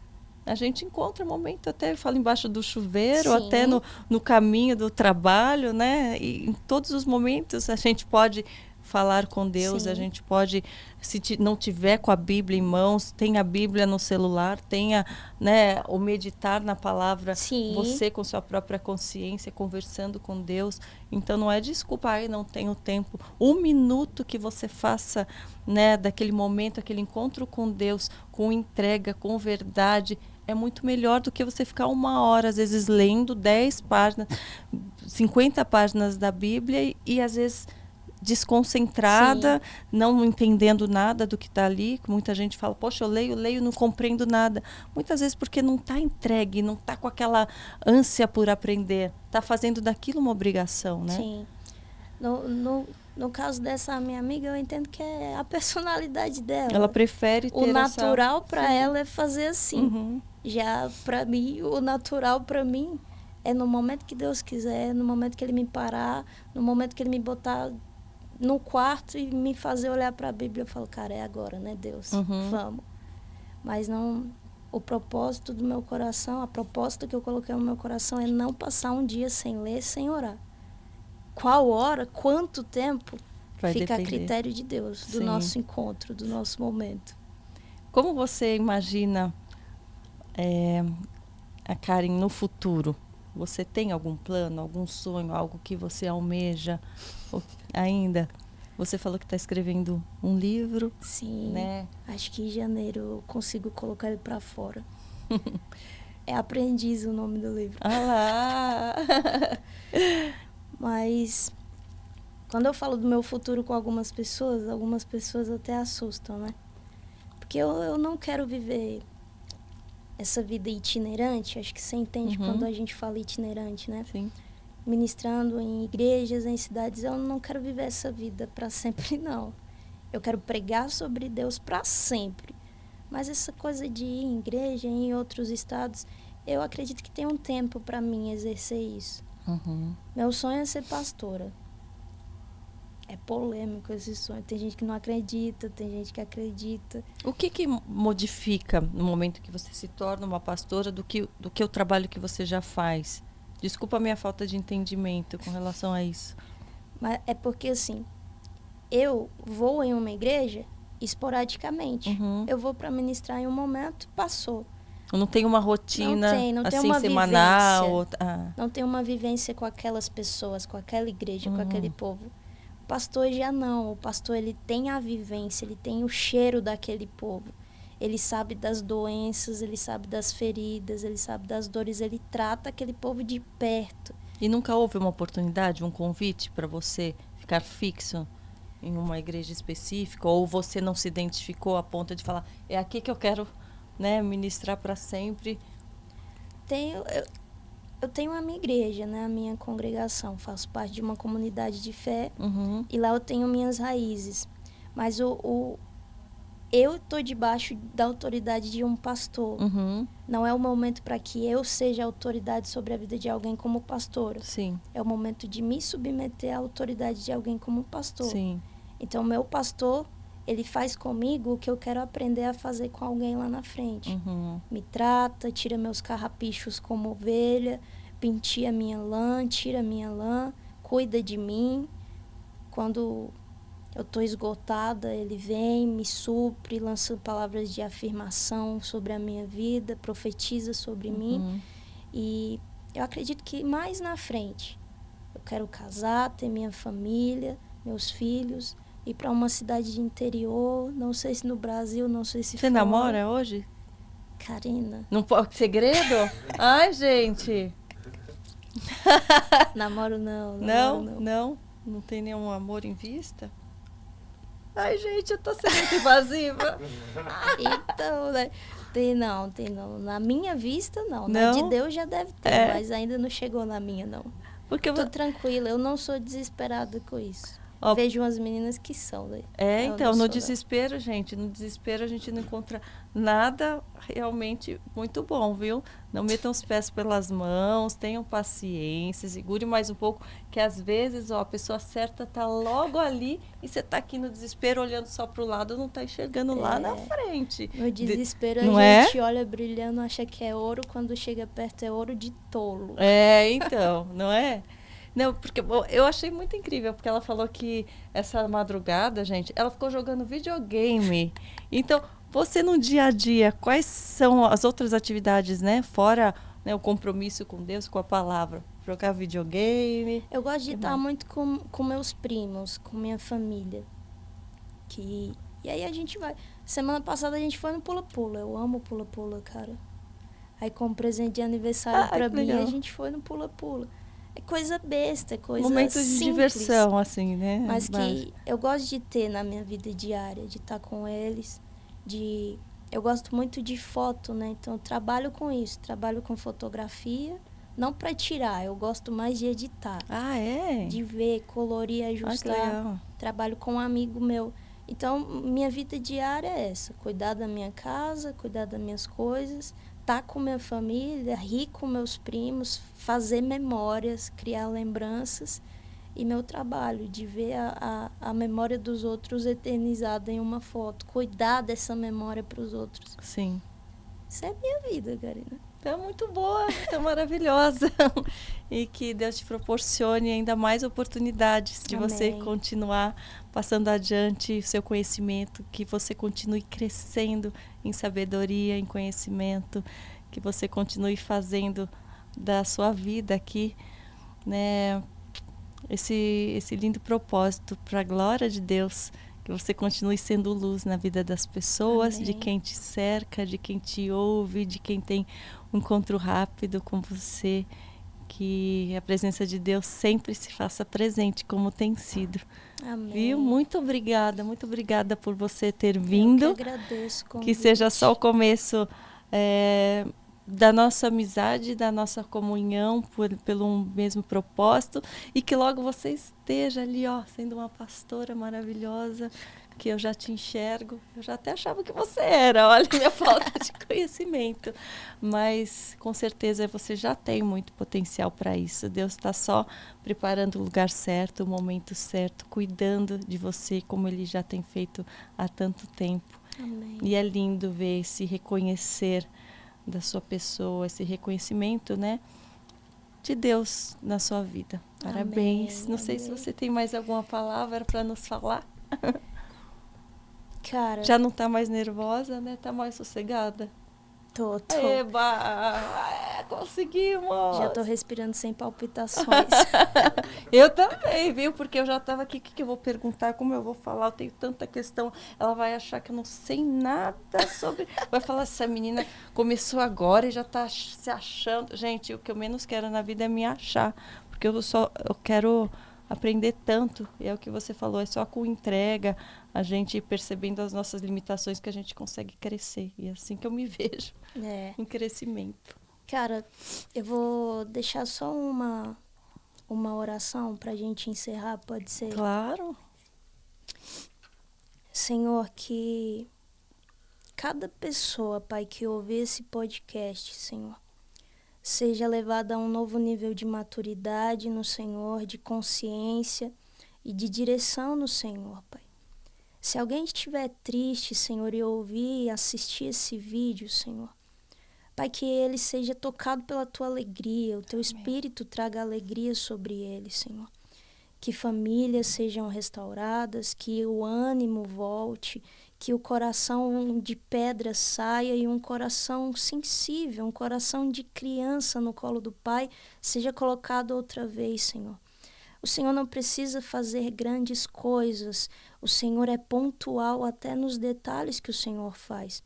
a gente encontra momento, até eu falo embaixo do chuveiro, até no caminho do trabalho, né? E em todos os momentos a gente pode falar com Deus. Sim. A gente pode, se não tiver com a Bíblia em mãos, tenha a Bíblia no celular, tenha, né, o meditar na palavra, Sim. você com sua própria consciência, conversando com Deus. Então não é desculpa, ai, não tenho tempo. 1 minuto que você faça, né, daquele momento, aquele encontro com Deus, com entrega, com verdade, é muito melhor do que você ficar 1 hora, às vezes, lendo 10 páginas, 50 páginas da Bíblia e às vezes desconcentrada, Sim. não entendendo nada do que está ali. Muita gente fala, poxa, eu leio, não compreendo nada. Muitas vezes porque não está entregue, não está com aquela ânsia por aprender. Está fazendo daquilo uma obrigação, né? Sim. No caso dessa minha amiga, eu entendo que é a personalidade dela. Ela prefere ter o natural para Sim. ela é fazer assim. Uhum. Já para mim, o natural para mim é no momento que Deus quiser, no momento que Ele me parar, no momento que Ele me botar no quarto e me fazer olhar para a Bíblia. Eu falo, cara, é agora, né, Deus? Uhum. Vamos. Mas não... O propósito do meu coração, a proposta que eu coloquei no meu coração é não passar um dia sem ler, sem orar. Qual hora, quanto tempo, fica a critério de Deus, do Sim. nosso encontro, do nosso momento. Como você imagina a Karen no futuro? Você tem algum plano, algum sonho, algo que você almeja ainda? Você falou que está escrevendo um livro. Sim, né? Acho que em janeiro eu consigo colocar ele para fora. É Aprendiz o nome do livro. Ah lá! Mas quando eu falo do meu futuro com algumas pessoas até assustam, né? Porque eu não quero viver essa vida itinerante. Acho que você entende quando a gente fala itinerante, né? Sim. Ministrando em igrejas, em cidades. Eu não quero viver essa vida para sempre, não. Eu quero pregar sobre Deus para sempre. Mas essa coisa de ir em igreja, em outros estados, eu acredito que tem um tempo para mim exercer isso. Uhum. Meu sonho é ser pastora. É polêmico esse sonho. Tem gente que não acredita, tem gente que acredita. O que modifica no momento que você se torna uma pastora do que o trabalho que você já faz? Desculpa a minha falta de entendimento com relação a isso. Mas é porque, assim, eu vou em uma igreja esporadicamente. Uhum. Eu vou para ministrar em um momento, passou. Não tem uma rotina não tem assim, uma semanal? Vivência. Não tem uma vivência com aquelas pessoas, com aquela igreja, com aquele povo. O pastor já não. O pastor, ele tem a vivência, ele tem o cheiro daquele povo. Ele sabe das doenças, ele sabe das feridas, ele sabe das dores, ele trata aquele povo de perto. E nunca houve uma oportunidade, um convite para você ficar fixo em uma igreja específica? Ou você não se identificou a ponto de falar, é aqui que eu quero, né, ministrar para sempre? Eu tenho a minha igreja, né, a minha congregação. Faço parte de uma comunidade de fé. E lá eu tenho minhas raízes. Mas eu estou debaixo da autoridade de um pastor. Não é o momento para que eu seja autoridade sobre a vida de alguém como pastora. Sim. É o momento de me submeter à autoridade de alguém como pastor. Sim. Então, meu pastor, ele faz comigo o que eu quero aprender a fazer com alguém lá na frente. Me trata, tira meus carrapichos como ovelha, penteia minha lã, tira minha lã, cuida de mim. Quando eu estou esgotada, ele vem, me supre, lança palavras de afirmação sobre a minha vida, profetiza sobre mim. E eu acredito que mais na frente, eu quero casar, ter minha família, meus filhos, ir para uma cidade de interior, não sei se no Brasil, não sei se Você fora. namora hoje? Karina. Não pode, segredo? Ai, gente. Namoro não. Não tem nenhum amor em vista? Ai, gente, eu tô sendo muito invasiva. Então, né? Tem não. Na minha vista, não. Na de Deus já deve ter, mas ainda não chegou na minha, não. Porque tô tranquila, eu não sou desesperada com isso. Vejo umas meninas que são, né? Então, no desespero, gente, a gente não encontra nada realmente muito bom, viu? Não metam os pés pelas mãos, tenham paciência, segure mais um pouco, que às vezes a pessoa certa tá logo ali e você tá aqui no desespero olhando só pro lado, não tá enxergando lá na frente. No desespero não a gente olha brilhando, acha que é ouro, quando chega perto é ouro de tolo. Então, não é? Não, porque bom, eu achei muito incrível, porque ela falou que essa madrugada, gente, ela ficou jogando videogame. Então, você no dia a dia, quais são as outras atividades, né? Fora, né, o compromisso com Deus, com a palavra. Jogar videogame. Eu gosto de Que estar mais? muito com meus primos, com minha família. E aí a gente vai. Semana passada a gente foi no pula-pula. Eu amo pula-pula, cara. Aí como presente de aniversário pra Que mim, a legal. gente foi no pula-pula. É coisa besta, é coisa Momentos de simples. diversão, assim, né? Mas que eu gosto de ter na minha vida diária, de estar com eles, eu gosto muito de foto, né? Então eu trabalho com isso, trabalho com fotografia, não para tirar, eu gosto mais de editar. Ah, é? De ver, colorir, ajustar. Que legal. Trabalho com um amigo meu. Então, minha vida diária é essa, cuidar da minha casa, cuidar das minhas coisas, estar com minha família, rir com meus primos, fazer memórias, criar lembranças. E meu trabalho de ver a memória dos outros eternizada em uma foto, cuidar dessa memória para os outros. Sim. Isso é a minha vida, Karina. Então, muito boa, então maravilhosa. E que Deus te proporcione ainda mais oportunidades de Amém. você continuar passando adiante o seu conhecimento, que você continue crescendo em sabedoria, em conhecimento, que você continue fazendo da sua vida aqui, né, esse lindo propósito para a glória de Deus, que você continue sendo luz na vida das pessoas, Amém. de quem te cerca, de quem te ouve, de quem tem um encontro rápido com você, que a presença de Deus sempre se faça presente, como tem sido. Amém. Viu? Muito obrigada por você ter vindo. Eu que agradeço o convite. Que seja só o começo da nossa amizade, da nossa comunhão pelo um mesmo propósito, e que logo você esteja ali, ó, sendo uma pastora maravilhosa, que eu já te enxergo. Eu já até achava que você era, olha a minha falta de conhecimento, mas com certeza você já tem muito potencial para isso. Deus está só preparando o lugar certo, o momento certo, cuidando de você como Ele já tem feito há tanto tempo. Amém. E é lindo ver esse reconhecer da sua pessoa, esse reconhecimento, né, de Deus na sua vida. Parabéns. Amém, Não sei se você tem mais alguma palavra para nos falar. Cara, já não está mais nervosa, né? Tá mais sossegada. Tô. Eba! Conseguimos! Já tô respirando sem palpitações. Eu também, viu? Porque eu já estava aqui, o que eu vou perguntar, como eu vou falar, eu tenho tanta questão. Ela vai achar que eu não sei nada sobre... Vai falar, essa menina começou agora e já está se achando. Gente, o que eu menos quero na vida é me achar, porque eu quero aprender tanto, e é o que você falou, é só com entrega, a gente percebendo as nossas limitações que a gente consegue crescer, e é assim que eu me vejo, em crescimento. Cara, eu vou deixar só uma oração pra gente encerrar, pode ser? Claro. Senhor, que cada pessoa, Pai, que ouvir esse podcast, Senhor, seja levada a um novo nível de maturidade no Senhor, de consciência e de direção no Senhor, Pai. Se alguém estiver triste, Senhor, e ouvir e assistir esse vídeo, Senhor, Pai, que ele seja tocado pela Tua alegria, o Teu Espírito traga alegria sobre ele, Senhor. Que famílias sejam restauradas, que o ânimo volte, que o coração de pedra saia e um coração sensível, um coração de criança no colo do Pai seja colocado outra vez, Senhor. O Senhor não precisa fazer grandes coisas, o Senhor é pontual até nos detalhes que o Senhor faz.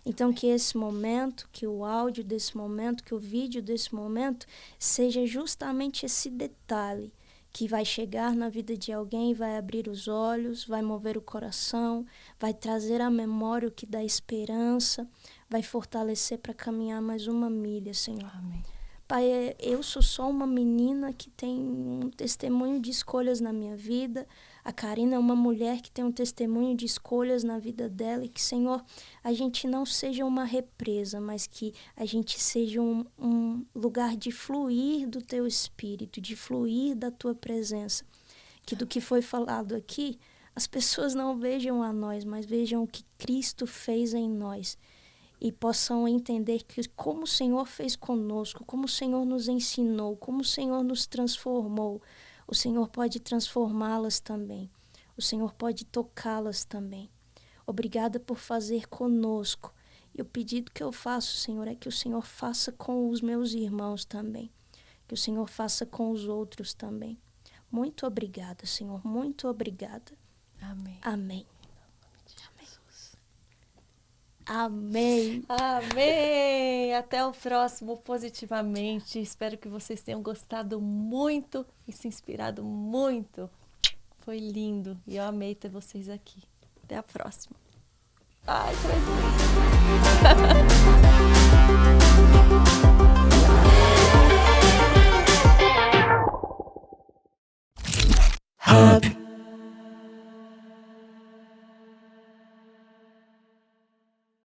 Então que esse momento, que o áudio desse momento, que o vídeo desse momento seja justamente esse detalhe que vai chegar na vida de alguém, vai abrir os olhos, vai mover o coração, vai trazer à memória o que dá esperança, vai fortalecer para caminhar mais uma milha, Senhor. Amém. Pai, eu sou só uma menina que tem um testemunho de escolhas na minha vida. A Karina é uma mulher que tem um testemunho de escolhas na vida dela e que, Senhor, a gente não seja uma represa, mas que a gente seja um lugar de fluir do Teu Espírito, de fluir da Tua presença. Que do que foi falado aqui, as pessoas não vejam a nós, mas vejam o que Cristo fez em nós. e possam entender que como o Senhor fez conosco, como o Senhor nos ensinou, como o Senhor nos transformou, o Senhor pode transformá-las também. O Senhor pode tocá-las também. Obrigada por fazer conosco. E o pedido que eu faço, Senhor, é que o Senhor faça com os meus irmãos também. Que o Senhor faça com os outros também. Muito obrigada, Senhor. Muito obrigada. Amém. Amém. Amém. Amém! Até o próximo Positivamente. Espero que vocês tenham gostado muito e se inspirado muito. Foi lindo e eu amei ter vocês aqui. Até a próxima. Ai,